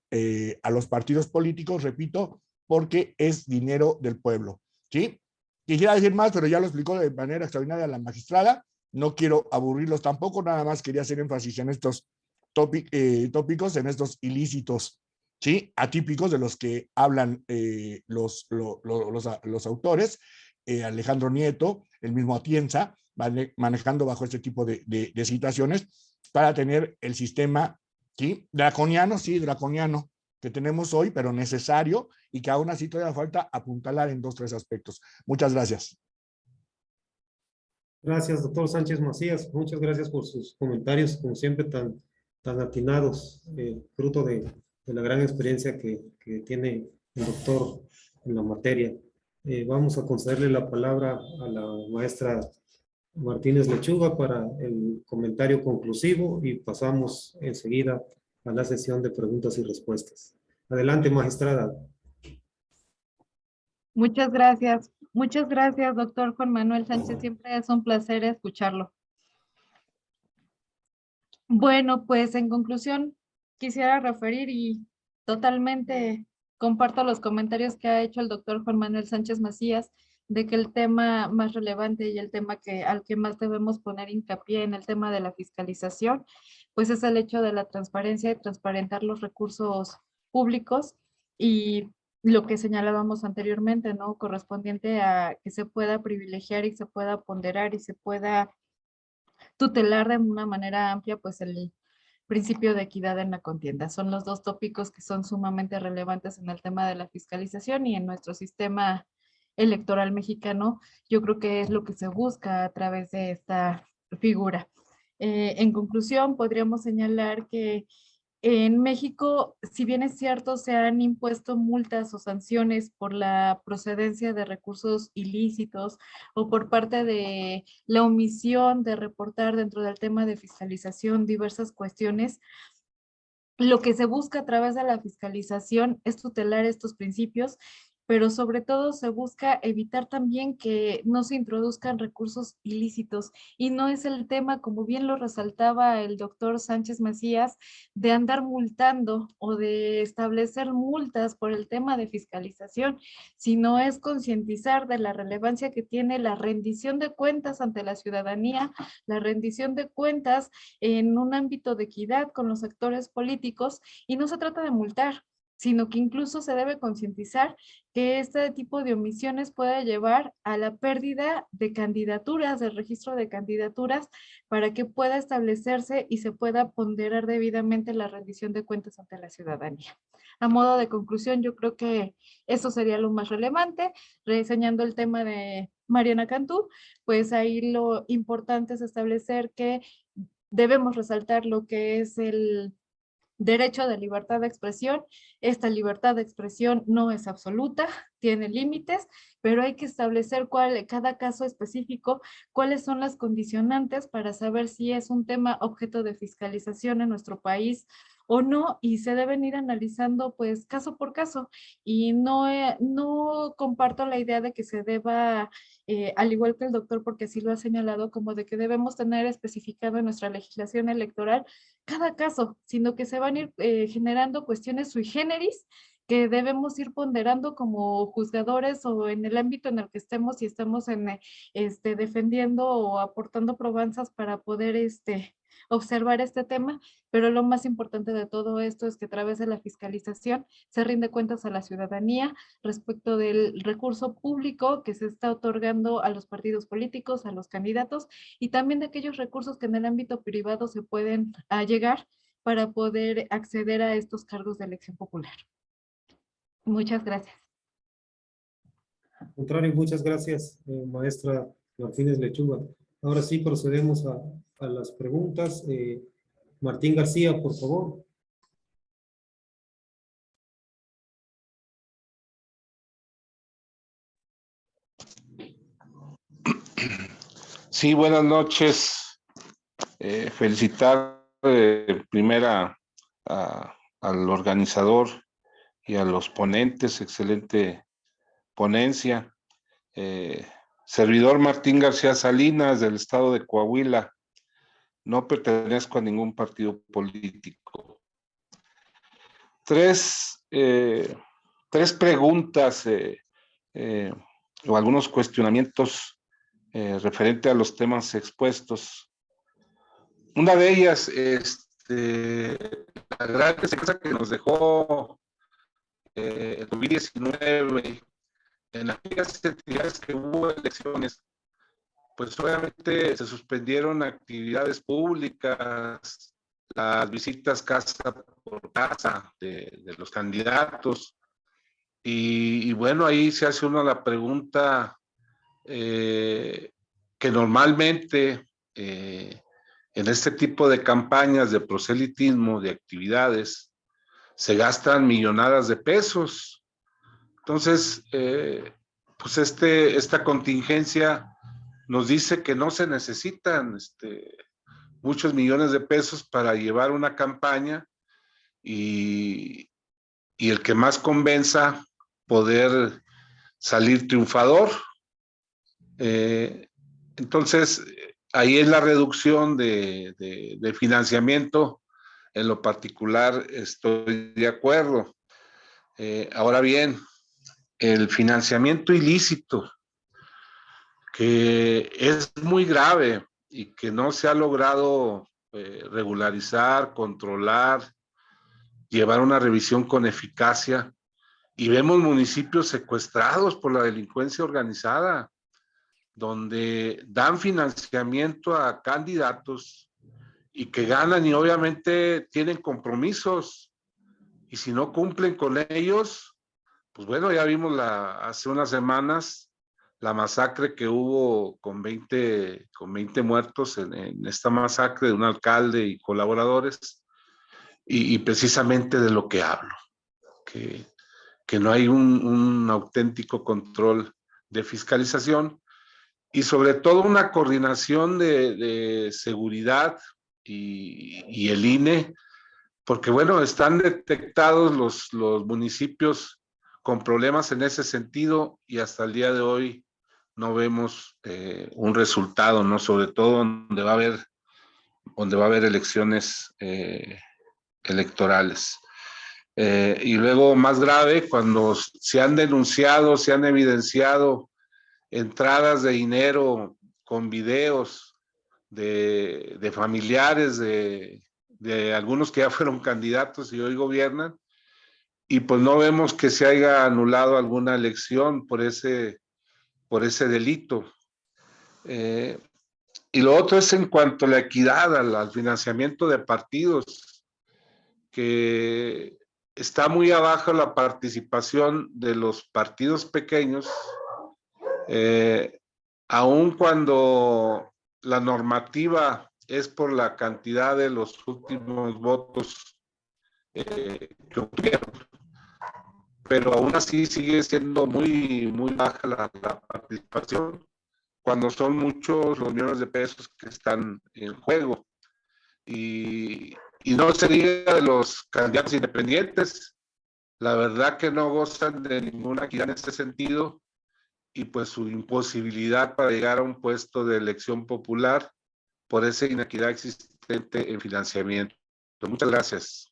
A los partidos políticos, repito, porque es dinero del pueblo, ¿sí? Quisiera decir más, pero ya lo explicó de manera extraordinaria la magistrada. No quiero aburrirlos tampoco, nada más quería hacer énfasis en estos tópicos, en estos ilícitos, ¿sí? Atípicos de los que hablan los autores, Alejandro Nieto, el mismo Atienza, manejando bajo este tipo de situaciones para tener el sistema, ¿sí? Draconiano, sí, draconiano, que tenemos hoy, pero necesario, y que aún así todavía falta apuntalar en 2 o 3 aspectos. Muchas gracias. Gracias, doctor Sánchez Macías. Muchas gracias por sus comentarios, como siempre, tan atinados, fruto de la gran experiencia que tiene el doctor en la materia. Vamos a concederle la palabra a la maestra Martínez Lechuga para el comentario conclusivo y pasamos enseguida a la sesión de preguntas y respuestas. Adelante, magistrada. Muchas gracias. Muchas gracias, doctor Juan Manuel Sánchez. Siempre es un placer escucharlo. Bueno, pues en conclusión, quisiera referir y totalmente comparto los comentarios que ha hecho el doctor Juan Manuel Sánchez Macías de que el tema más relevante y el tema al que más debemos poner hincapié en el tema de la fiscalización, pues es el hecho de la transparencia y transparentar los recursos públicos y lo que señalábamos anteriormente, ¿no? Correspondiente a que se pueda privilegiar y se pueda ponderar y se pueda tutelar de una manera amplia, pues el principio de equidad en la contienda. Son los 2 tópicos que son sumamente relevantes en el tema de la fiscalización y en nuestro sistema electoral mexicano. Yo creo que es lo que se busca a través de esta figura. En conclusión, podríamos señalar que en México, si bien es cierto, se han impuesto multas o sanciones por la procedencia de recursos ilícitos o por parte de la omisión de reportar dentro del tema de fiscalización diversas cuestiones, lo que se busca a través de la fiscalización es tutelar estos principios, pero sobre todo se busca evitar también que no se introduzcan recursos ilícitos. Y no es el tema, como bien lo resaltaba el doctor Sánchez Macías, de andar multando o de establecer multas por el tema de fiscalización, sino es concientizar de la relevancia que tiene la rendición de cuentas ante la ciudadanía, la rendición de cuentas en un ámbito de equidad con los actores políticos, y no se trata de multar, sino que incluso se debe concientizar que este tipo de omisiones puede llevar a la pérdida de candidaturas, del registro de candidaturas, para que pueda establecerse y se pueda ponderar debidamente la rendición de cuentas ante la ciudadanía. A modo de conclusión, yo creo que eso sería lo más relevante. Reseñando el tema de Mariana Cantú, pues ahí lo importante es establecer que debemos resaltar lo que es el derecho de libertad de expresión. Esta libertad de expresión no es absoluta, tiene límites, pero hay que establecer cada caso específico, cuáles son las condicionantes para saber si es un tema objeto de fiscalización en nuestro país o no, y se deben ir analizando pues caso por caso. Y no comparto la idea de que se deba, al igual que el doctor, porque así lo ha señalado, como de que debemos tener especificado en nuestra legislación electoral cada caso, sino que se van a ir generando cuestiones sui generis que debemos ir ponderando como juzgadores o en el ámbito en el que estemos y estamos defendiendo o aportando probanzas para poder observar este tema, pero lo más importante de todo esto es que a través de la fiscalización se rinde cuentas a la ciudadanía respecto del recurso público que se está otorgando a los partidos políticos, a los candidatos, y también de aquellos recursos que en el ámbito privado se pueden llegar para poder acceder a estos cargos de elección popular. Muchas gracias. Al contrario, muchas gracias, maestra Martínez Lechuga. Ahora sí procedemos a las preguntas. Martín García, por favor. Sí, buenas noches. Felicitar primera al organizador y a los ponentes, excelente ponencia. Servidor Martín García Salinas, del estado de Coahuila. No pertenezco a ningún partido político. tres preguntas o algunos cuestionamientos referente a los temas expuestos. Una de ellas, la gran enseñanza que nos dejó el COVID-19 en aquellas entidades que hubo elecciones, pues obviamente se suspendieron actividades públicas, las visitas casa por casa de los candidatos, y bueno, ahí se hace uno la pregunta que normalmente en este tipo de campañas de proselitismo, de actividades, se gastan millonadas de pesos. Entonces, pues esta contingencia nos dice que no se necesitan muchos millones de pesos para llevar una campaña y el que más convenza poder salir triunfador. Entonces, ahí es la reducción de financiamiento. En lo particular estoy de acuerdo. Ahora bien, el financiamiento ilícito, que es muy grave y que no se ha logrado regularizar, controlar, llevar una revisión con eficacia, y vemos municipios secuestrados por la delincuencia organizada, donde dan financiamiento a candidatos y que ganan y obviamente tienen compromisos, y si no cumplen con ellos, pues bueno, ya vimos hace unas semanas la masacre que hubo con 20 muertos en esta masacre de un alcalde y colaboradores, y precisamente de lo que hablo, que no hay un auténtico control de fiscalización y sobre todo una coordinación de seguridad y el INE, porque bueno, están detectados los municipios con problemas en ese sentido y hasta el día de hoy no vemos un resultado, ¿no? Sobre todo donde va a haber elecciones electorales. Y luego, más grave, cuando se han denunciado, se han evidenciado entradas de dinero con videos de familiares de algunos que ya fueron candidatos y hoy gobiernan, y pues no vemos que se haya anulado alguna elección por ese delito. Y lo otro es en cuanto a la equidad, al financiamiento de partidos, que está muy abajo la participación de los partidos pequeños, aun cuando la normativa es por la cantidad de los últimos votos que obtuvieron, pero aún así sigue siendo muy, muy baja la participación cuando son muchos los millones de pesos que están en juego. Y no se diga de los candidatos independientes, la verdad que no gozan de ninguna equidad en este sentido, y pues su imposibilidad para llegar a un puesto de elección popular por esa inequidad existente en financiamiento. Muchas gracias.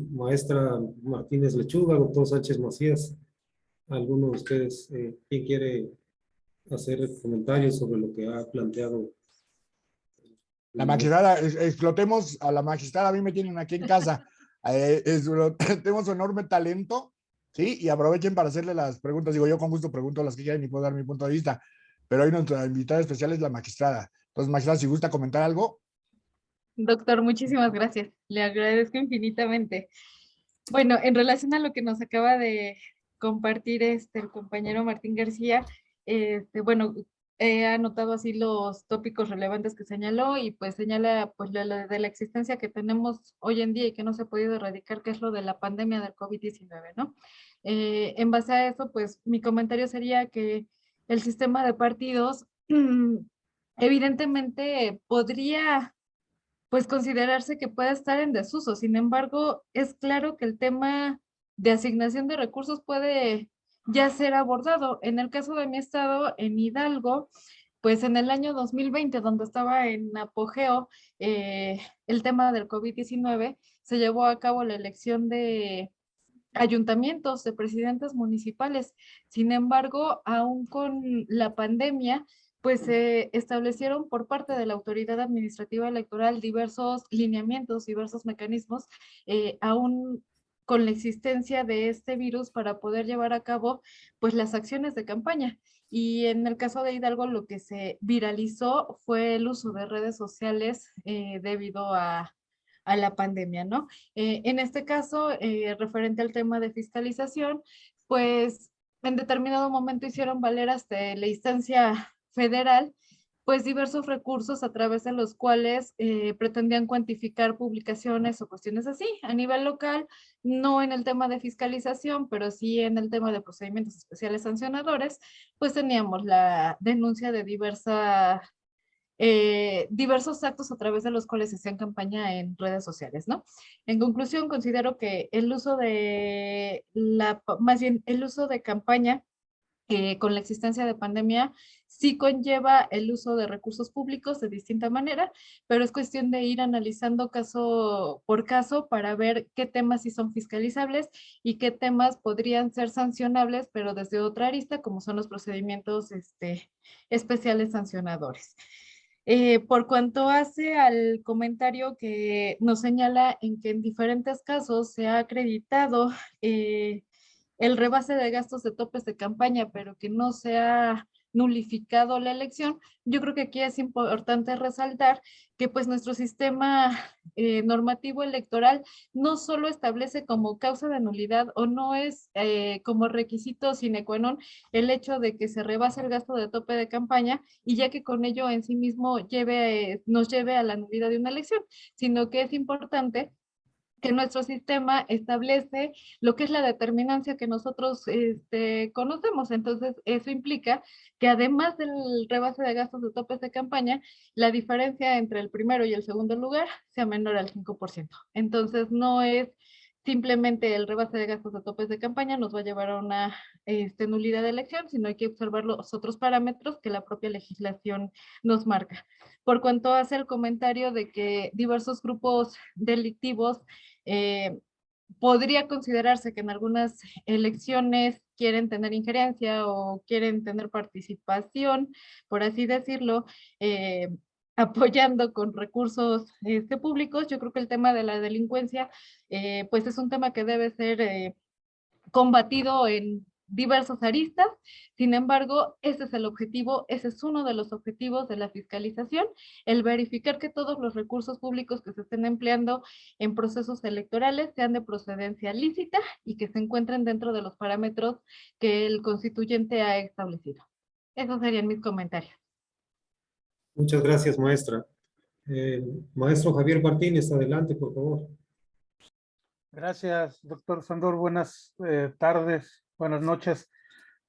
Maestra Martínez Lechuga, doctor Sánchez Macías, ¿alguno de ustedes, quién quiere hacer comentarios sobre lo que ha planteado? La magistrada, explotemos a la magistrada, a mí me tienen aquí en casa, tenemos un enorme talento, ¿sí? Y aprovechen para hacerle las preguntas. Digo, yo con gusto pregunto las que quieran y puedo dar mi punto de vista, pero hoy nuestra invitada especial es la magistrada. Entonces, magistrada, si gusta comentar algo. Doctor, muchísimas gracias. Le agradezco infinitamente. Bueno, en relación a lo que nos acaba de compartir el compañero Martín García, bueno, he anotado así los tópicos relevantes que señaló y pues señala pues de la existencia que tenemos hoy en día y que no se ha podido erradicar, que es lo de la pandemia del COVID-19, ¿no? En base a eso, pues mi comentario sería que el sistema de partidos evidentemente podría pues considerarse que puede estar en desuso. Sin embargo, es claro que el tema de asignación de recursos puede ya ser abordado. En el caso de mi estado, en Hidalgo, pues en el año 2020, donde estaba en apogeo el tema del COVID-19, se llevó a cabo la elección de ayuntamientos, de presidentes municipales. Sin embargo, aún con la pandemia, pues se establecieron por parte de la Autoridad Administrativa Electoral diversos lineamientos, diversos mecanismos, aún con la existencia de este virus para poder llevar a cabo pues las acciones de campaña. Y en el caso de Hidalgo, lo que se viralizó fue el uso de redes sociales debido a la pandemia, ¿no? En este caso, referente al tema de fiscalización, pues en determinado momento hicieron valer hasta la instancia federal, pues diversos recursos a través de los cuales pretendían cuantificar publicaciones o cuestiones así. A nivel local, no en el tema de fiscalización, pero sí en el tema de procedimientos especiales sancionadores, pues teníamos la denuncia de diversos actos a través de los cuales se hacían campaña en redes sociales, ¿no? En conclusión, considero que el uso de más bien el uso de campaña con la existencia de pandemia sí conlleva el uso de recursos públicos de distinta manera, pero es cuestión de ir analizando caso por caso para ver qué temas sí son fiscalizables y qué temas podrían ser sancionables, pero desde otra arista, como son los procedimientos especiales sancionadores. Por cuanto hace al comentario que nos señala en que en diferentes casos se ha acreditado el rebase de gastos de topes de campaña, pero que no se ha nulificado la elección, yo creo que aquí es importante resaltar que pues nuestro sistema normativo electoral no solo establece como causa de nulidad o no es como requisito sine qua non el hecho de que se rebase el gasto de tope de campaña y ya que con ello en sí mismo nos lleve a la nulidad de una elección, sino que es importante que nuestro sistema establece lo que es la determinancia que nosotros conocemos. Entonces, eso implica que además del rebase de gastos de topes de campaña, la diferencia entre el primero y el segundo lugar sea menor al 5%. Entonces, no es simplemente el rebase de gastos de topes de campaña nos va a llevar a una nulidad de elección, sino hay que observar los otros parámetros que la propia legislación nos marca. Por cuanto hace el comentario de que diversos grupos delictivos podría considerarse que en algunas elecciones quieren tener injerencia o quieren tener participación, por así decirlo, apoyando con recursos públicos. Yo creo que el tema de la delincuencia, pues es un tema que debe ser combatido en diversas aristas. Sin embargo, ese es el objetivo, ese es uno de los objetivos de la fiscalización, el verificar que todos los recursos públicos que se estén empleando en procesos electorales sean de procedencia lícita y que se encuentren dentro de los parámetros que el constituyente ha establecido. Esos serían mis comentarios. Muchas gracias, maestra. Maestro Javier Martínez, adelante, por favor. Gracias, doctor Sandor. Buenas tardes, buenas noches.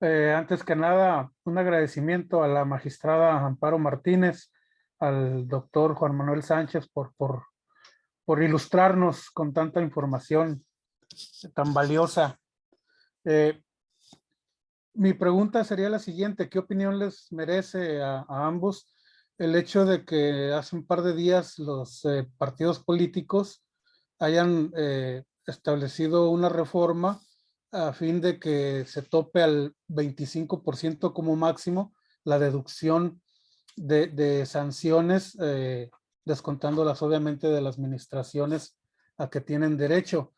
Antes que nada, un agradecimiento a la magistrada Amparo Martínez, al doctor Juan Manuel Sánchez por ilustrarnos con tanta información tan valiosa. Mi pregunta sería la siguiente: ¿qué opinión les merece a ambos el hecho de que hace un par de días los partidos políticos hayan establecido una reforma a fin de que se tope al 25% como máximo la deducción de sanciones, descontándolas obviamente de las administraciones a que tienen derecho?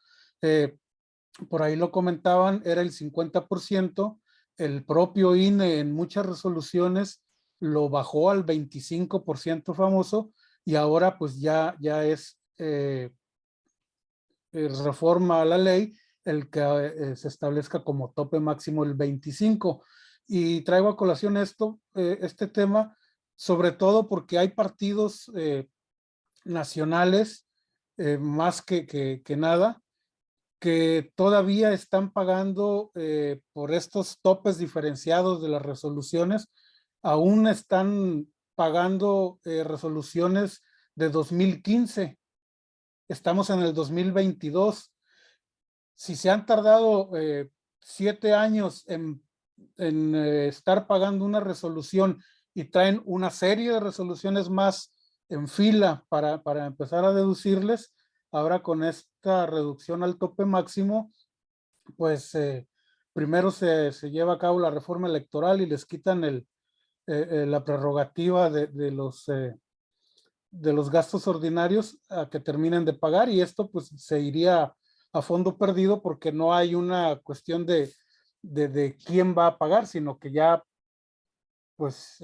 Por ahí lo comentaban, era el 50%, el propio INE en muchas resoluciones lo bajó al 25% famoso, y ahora pues ya es reforma a la ley el que se establezca como tope máximo el 25%. Y traigo a colación este tema, sobre todo porque hay partidos nacionales, más que nada, que todavía están pagando por estos topes diferenciados de las resoluciones. Aún están pagando resoluciones de 2015. Estamos en el 2022. Si se han tardado 7 años en estar pagando una resolución y traen una serie de resoluciones más en fila para empezar a deducirles. Ahora con esta reducción al tope máximo, pues primero se lleva a cabo la reforma electoral y les quitan la prerrogativa de los gastos ordinarios a que terminen de pagar, y esto pues se iría a fondo perdido porque no hay una cuestión de quién va a pagar, sino que ya pues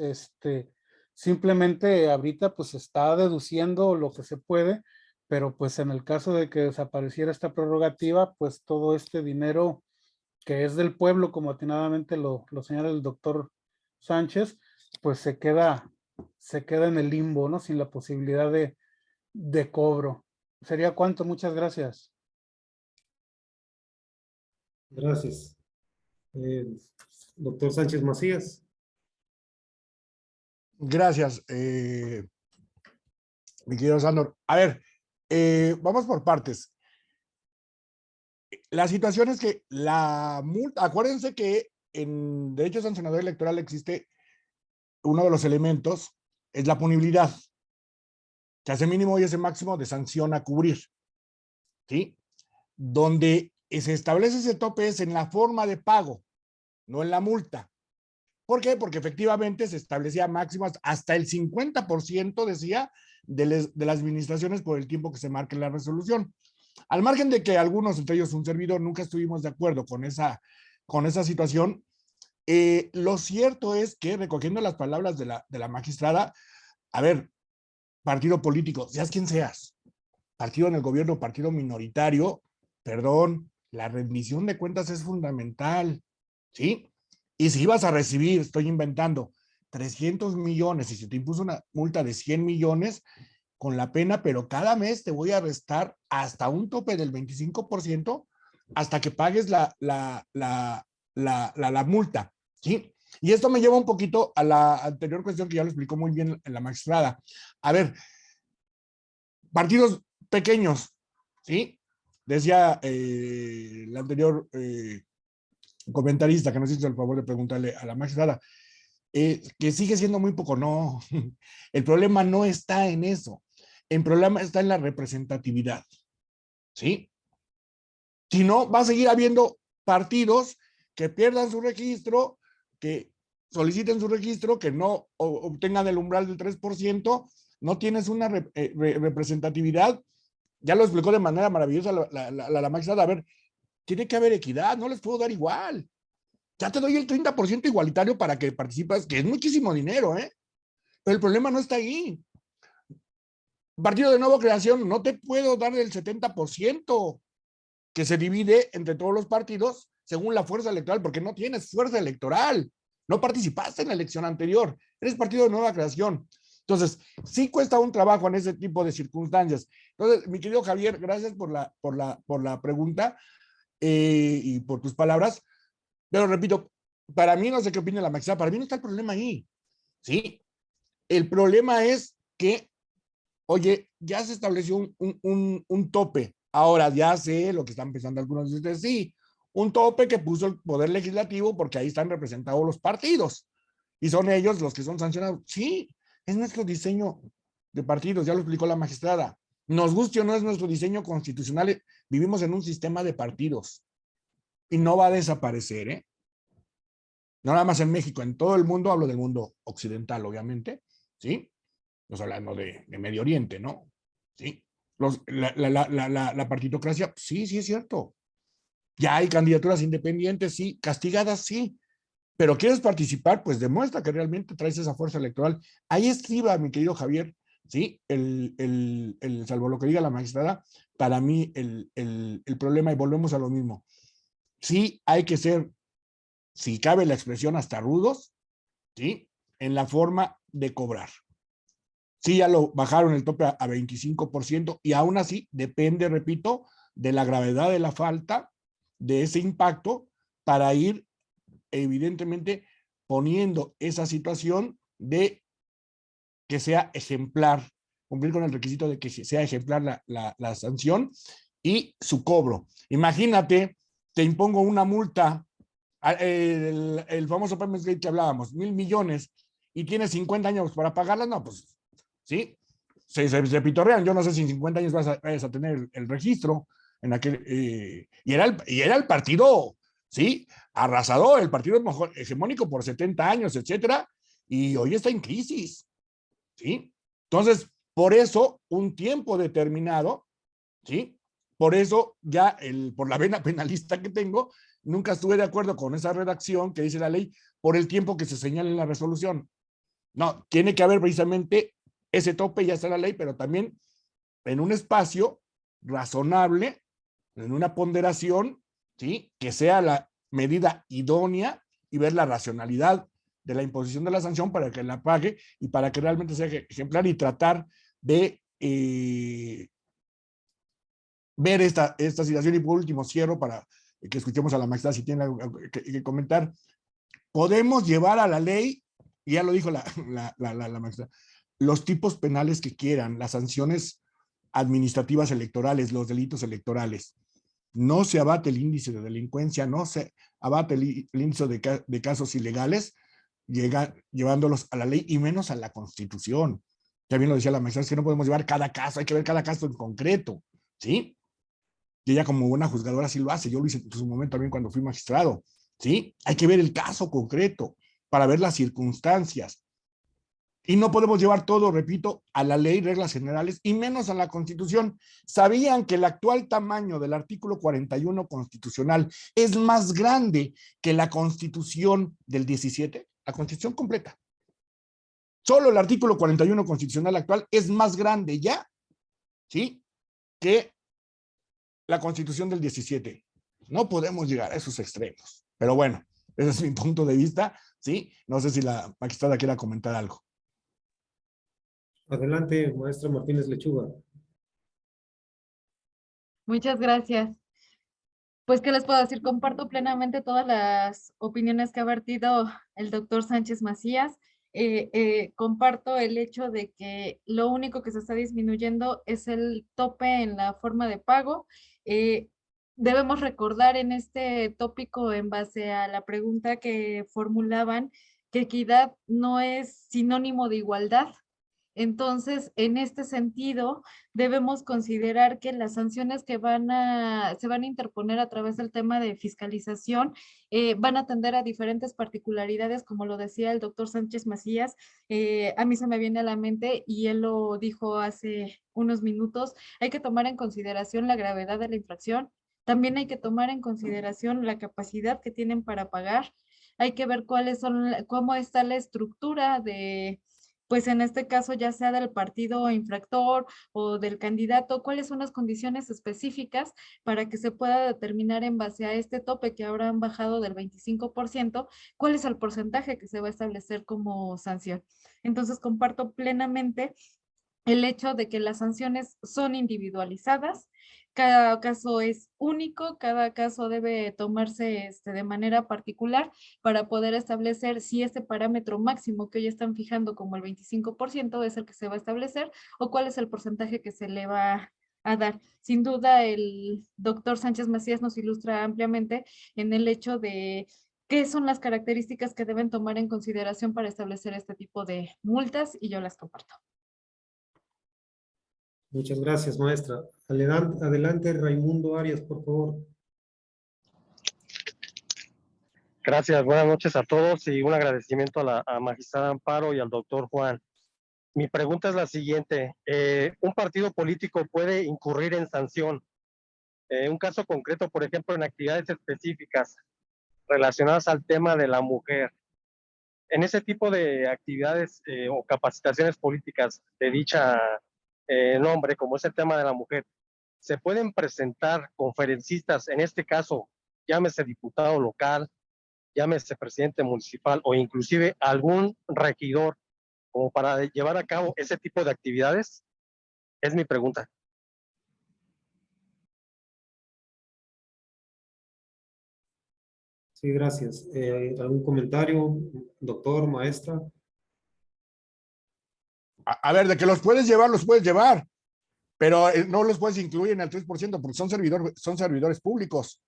simplemente ahorita pues se está deduciendo lo que se puede, pero pues en el caso de que desapareciera esta prerrogativa, pues todo este dinero que es del pueblo, como atinadamente lo señala el doctor Sánchez, pues se queda en el limbo, ¿no? Sin la posibilidad de cobro. ¿Sería cuánto? Muchas gracias. Gracias. Doctor Sánchez Macías. Gracias, mi querido Sandor. A ver, vamos por partes. La situación es que la multa, acuérdense que en derecho sancionador electoral existe uno de los elementos, es la punibilidad, que hace mínimo y ese máximo de sanción a cubrir, ¿sí? Donde se establece ese tope es en la forma de pago, no en la multa. ¿Por qué? Porque efectivamente se establecía máximas hasta el 50%, decía, de las administraciones por el tiempo que se marque en la resolución. Al margen de que algunos, entre ellos un servidor, nunca estuvimos de acuerdo con esa situación, lo cierto es que, recogiendo las palabras de la magistrada, a ver, partido político, seas quien seas, partido en el gobierno, partido minoritario, perdón, la rendición de cuentas es fundamental, ¿sí? Y si ibas a recibir, estoy inventando, 300 millones y se te impuso una multa de 100 millones, con la pena, pero cada mes te voy a restar hasta un tope del 25% hasta que pagues la multa, ¿sí? Y esto me lleva un poquito a la anterior cuestión que ya lo explicó muy bien la magistrada. A ver, partidos pequeños, ¿sí? Decía el anterior comentarista que nos hizo el favor de preguntarle a la magistrada, que sigue siendo muy poco. No, el problema no está en eso. El problema está en la representatividad, ¿sí? Si no, va a seguir habiendo partidos que pierdan su registro, que soliciten su registro, que no obtengan el umbral del 3%, no tienes una representatividad. Ya lo explicó de manera maravillosa la magistrada. A ver, tiene que haber equidad, no les puedo dar igual. Ya te doy el 30% igualitario para que participes, que es muchísimo dinero, ¿eh? Pero el problema no está ahí. Partido de nueva creación, no te puedo dar el 70% que se divide entre todos los partidos según la fuerza electoral, porque no tienes fuerza electoral, no participaste en la elección anterior, eres partido de nueva creación. Entonces, sí cuesta un trabajo en ese tipo de circunstancias. Entonces, mi querido Javier, gracias por la pregunta y por tus palabras, pero repito, para mí, no sé qué opina la magistrada, para mí no está el problema ahí, ¿sí? El problema es que, oye, ya se estableció un tope. Ahora ya sé lo que están pensando algunos de ustedes. Sí, un tope que puso el Poder Legislativo porque ahí están representados los partidos y son ellos los que son sancionados. Sí, es nuestro diseño de partidos, ya lo explicó la magistrada. Nos guste o no, es nuestro diseño constitucional. Vivimos en un sistema de partidos y no va a desaparecer, ¿eh? No nada más en México, en todo el mundo, hablo del mundo occidental, obviamente, ¿sí? Nos hablando de Medio Oriente, ¿no? Sí. La partitocracia, sí, sí es cierto. Ya hay candidaturas independientes, sí, castigadas, sí. Pero quieres participar, pues demuestra que realmente traes esa fuerza electoral. Ahí estriba, mi querido Javier, ¿sí? Salvo lo que diga la magistrada, para mí el problema, y volvemos a lo mismo, sí hay que ser, si cabe la expresión, hasta rudos, ¿sí? En la forma de cobrar. Sí, ya lo bajaron el tope a 25% y aún así depende, repito, de la gravedad de la falta, de ese impacto, para ir evidentemente poniendo esa situación de que sea ejemplar, cumplir con el requisito de que sea ejemplar la sanción y su cobro. Imagínate, te impongo una multa, el famoso payment rate que hablábamos, 1,000 millones, y tienes 50 años para pagarlas, no, pues, ¿sí? Se pitorrean. Yo no sé si en 50 años vayas a tener el registro en aquel, y era el partido, ¿sí? Arrasador, el partido hegemónico por 70 años, etcétera, y hoy está en crisis, ¿sí? Entonces, por eso, un tiempo determinado, ¿sí? Por eso, ya por la vena penalista que tengo, nunca estuve de acuerdo con esa redacción que dice la ley por el tiempo que se señala en la resolución. No, tiene que haber precisamente ese tope, ya está la ley, pero también en un espacio razonable, en una ponderación, ¿sí? Que sea la medida idónea y ver la racionalidad de la imposición de la sanción para que la pague y para que realmente sea ejemplar y tratar de ver esta situación. Y por último, cierro para que escuchemos a la magistrada si tiene algo que comentar. Podemos llevar a la ley, y ya lo dijo la magistrada, los tipos penales que quieran, las sanciones administrativas electorales, los delitos electorales. No se abate el índice de delincuencia, no se abate el índice de casos ilegales, llevándolos a la ley y menos a la Constitución. Ya bien lo decía la magistrada, es que no podemos llevar cada caso, hay que ver cada caso en concreto, ¿sí? Y ella como buena juzgadora sí lo hace, yo lo hice en su momento también cuando fui magistrado, ¿sí? Hay que ver el caso concreto para ver las circunstancias. Y no podemos llevar todo, repito, a la ley, reglas generales, y menos a la Constitución. ¿Sabían que el actual tamaño del artículo 41 constitucional es más grande que la Constitución del 17? La Constitución completa. Solo el artículo 41 constitucional actual es más grande ya, ¿sí?, que la Constitución del 17. No podemos llegar a esos extremos. Pero bueno, ese es mi punto de vista, ¿sí? No sé si la magistrada quiera comentar algo. Adelante, maestra Martínez Lechuga. Muchas gracias. Pues, ¿qué les puedo decir? Comparto plenamente todas las opiniones que ha vertido el doctor Sánchez Macías. Comparto el hecho de que lo único que se está disminuyendo es el tope en la forma de pago. Debemos recordar en este tópico, en base a la pregunta que formulaban, que equidad no es sinónimo de igualdad. Entonces, en este sentido, debemos considerar que las sanciones que se van a interponer a través del tema de fiscalización van a atender a diferentes particularidades, como lo decía el doctor Sánchez Macías. A mí se me viene a la mente, y él lo dijo hace unos minutos, hay que tomar en consideración la gravedad de la infracción, también hay que tomar en consideración la capacidad que tienen para pagar, hay que ver cómo está la estructura de, pues en este caso ya sea del partido infractor o del candidato, cuáles son las condiciones específicas para que se pueda determinar en base a este tope que ahora han bajado del 25%, cuál es el porcentaje que se va a establecer como sanción. Entonces comparto plenamente el hecho de que las sanciones son individualizadas, cada caso es único, cada caso debe tomarse de manera particular para poder establecer si este parámetro máximo que hoy están fijando como el 25% es el que se va a establecer o cuál es el porcentaje que se le va a dar. Sin duda, el doctor Sánchez Macías nos ilustra ampliamente en el hecho de qué son las características que deben tomar en consideración para establecer este tipo de multas, y yo las comparto. Muchas gracias, maestra. Adelante, Raimundo Arias, por favor. Gracias, buenas noches a todos y un agradecimiento a la magistrada Amparo y al doctor Juan. Mi pregunta es la siguiente. ¿Un partido político puede incurrir en sanción? Un caso concreto, por ejemplo, en actividades específicas relacionadas al tema de la mujer. En ese tipo de actividades o capacitaciones políticas de dicha nombre, como es el tema de la mujer, ¿se pueden presentar conferencistas, en este caso, llámese diputado local, llámese presidente municipal o inclusive algún regidor, como para llevar a cabo ese tipo de actividades? Es mi pregunta. Sí, gracias. ¿Algún comentario, doctor, maestra? A ver, de que los puedes llevar, pero no los puedes incluir en el 3% porque son servidores públicos.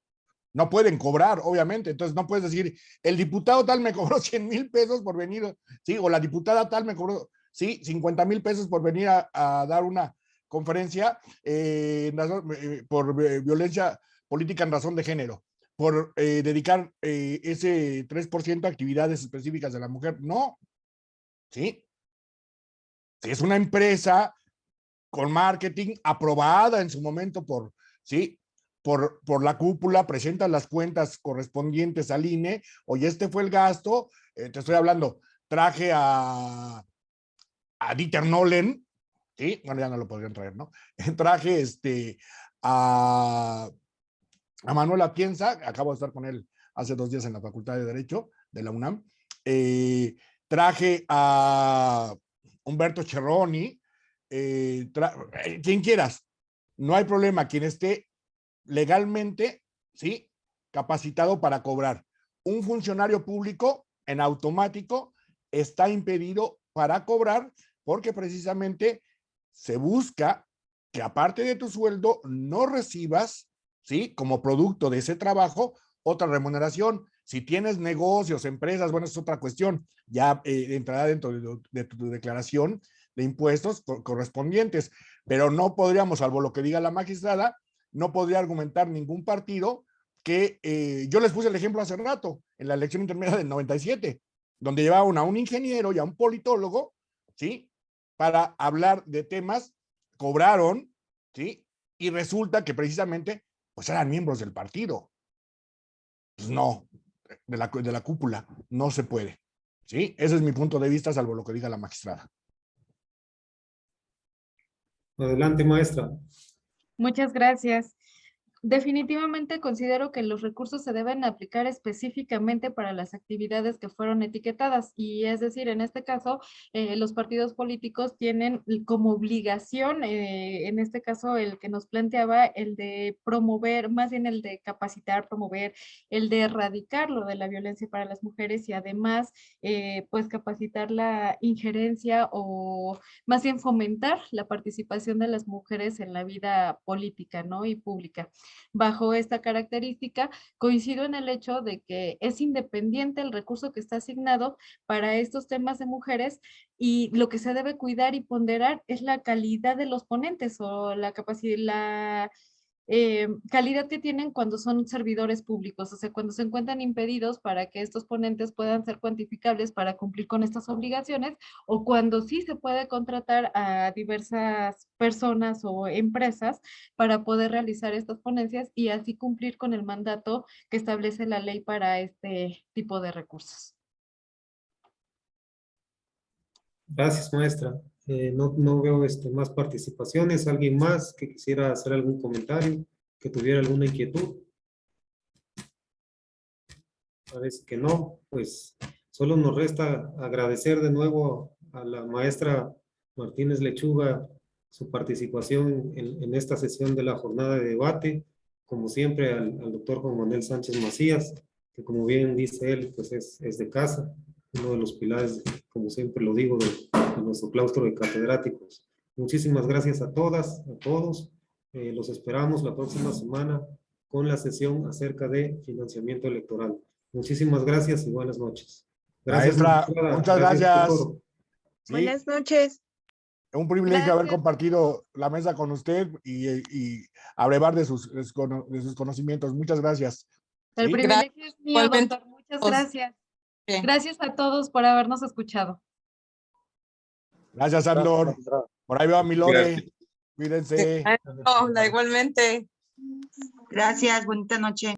no pueden cobrar, obviamente. Entonces no puedes decir, el diputado tal me cobró 100,000 pesos por venir, ¿sí? O la diputada tal me cobró, ¿sí? 50,000 pesos por venir a dar una conferencia por violencia política en razón de género, por dedicar ese 3% a actividades específicas de la mujer. No, ¿sí? Si es una empresa con marketing aprobada en su momento ¿sí? Por la cúpula, presenta las cuentas correspondientes al INE, oye, este fue el gasto, te estoy hablando, traje a Dieter Nolen, ¿sí? Bueno, ya no lo podrían traer, ¿no? Traje a Manuel Atienza, acabo de estar con él hace 2 días en la Facultad de Derecho de la UNAM, traje a Humberto Cherroni, quien quieras, no hay problema, quien esté legalmente, ¿sí? Capacitado para cobrar. Un funcionario público en automático está impedido para cobrar porque precisamente se busca que aparte de tu sueldo no recibas, ¿sí? Como producto de ese trabajo, otra remuneración. Si tienes negocios, empresas, bueno, es otra cuestión. Ya entrará dentro de tu declaración de impuestos correspondientes, pero no podríamos, salvo lo que diga la magistrada, no podría argumentar ningún partido que yo les puse el ejemplo hace rato, en la elección intermedia del 97, donde llevaban a un ingeniero y a un politólogo, ¿sí? Para hablar de temas, cobraron, ¿sí? Y resulta que precisamente, pues eran miembros del partido. Pues no, de la cúpula, no se puede, ¿sí? Ese es mi punto de vista, salvo lo que diga la magistrada. Adelante, maestra. Muchas gracias. Definitivamente considero que los recursos se deben aplicar específicamente para las actividades que fueron etiquetadas y es decir, en este caso, los partidos políticos tienen como obligación, en este caso el que nos planteaba, el de promover, más bien el de capacitar, promover, el de erradicar lo de la violencia para las mujeres y además, pues capacitar la injerencia o más bien fomentar la participación de las mujeres en la vida política, ¿no? Y pública. Bajo esta característica, coincido en el hecho de que es independiente el recurso que está asignado para estos temas de mujeres y lo que se debe cuidar y ponderar es la calidad de los ponentes o la capacidad, la calidad que tienen cuando son servidores públicos, o sea, cuando se encuentran impedidos para que estos ponentes puedan ser cuantificables para cumplir con estas obligaciones, o cuando sí se puede contratar a diversas personas o empresas para poder realizar estas ponencias y así cumplir con el mandato que establece la ley para este tipo de recursos. Gracias, maestra. No veo más participaciones. ¿Alguien más que quisiera hacer algún comentario, que tuviera alguna inquietud? Parece que no. Pues solo nos resta agradecer de nuevo a la maestra Martínez Lechuga su participación en esta sesión de la jornada de debate. Como siempre, al doctor Juan Manuel Sánchez Macías, que como bien dice él, pues es de casa, uno de los pilares, como siempre lo digo, de nuestro claustro de catedráticos. Muchísimas gracias a todas, a todos. Los esperamos la próxima semana con la sesión acerca de financiamiento electoral. Muchísimas gracias y buenas noches. Gracias, maestra, muchas gracias. doctor. Sí, Buenas noches. un privilegio haber Gracias. compartido la mesa con usted y abrevar de sus conocimientos. Muchas gracias. El ¿Sí? privilegio es mío, Igualmente. doctor. Muchas gracias. Bien. Gracias a todos por habernos escuchado. Gracias, Gracias, Andor. magistrada. Por ahí veo a mi Lore. Gracias. Cuídense. Hola, igualmente. Gracias, bonita noche.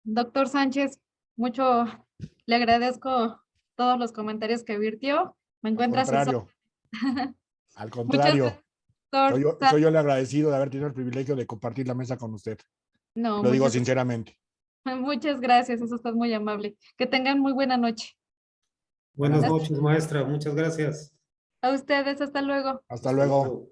Doctor Sánchez, mucho le agradezco todos los comentarios que virtió. Me Al encuentra a sus contrario, órdenes. al Muchas contrario. gracias, doctor. Soy yo el agradecido de haber tenido el privilegio de compartir la mesa con usted. No, Lo digo muchas sinceramente. Muchas gracias, eso está muy amable. Que tengan muy buena noche. Buenas Gracias. noches, maestra. Muchas gracias. A ustedes, hasta luego. Hasta luego.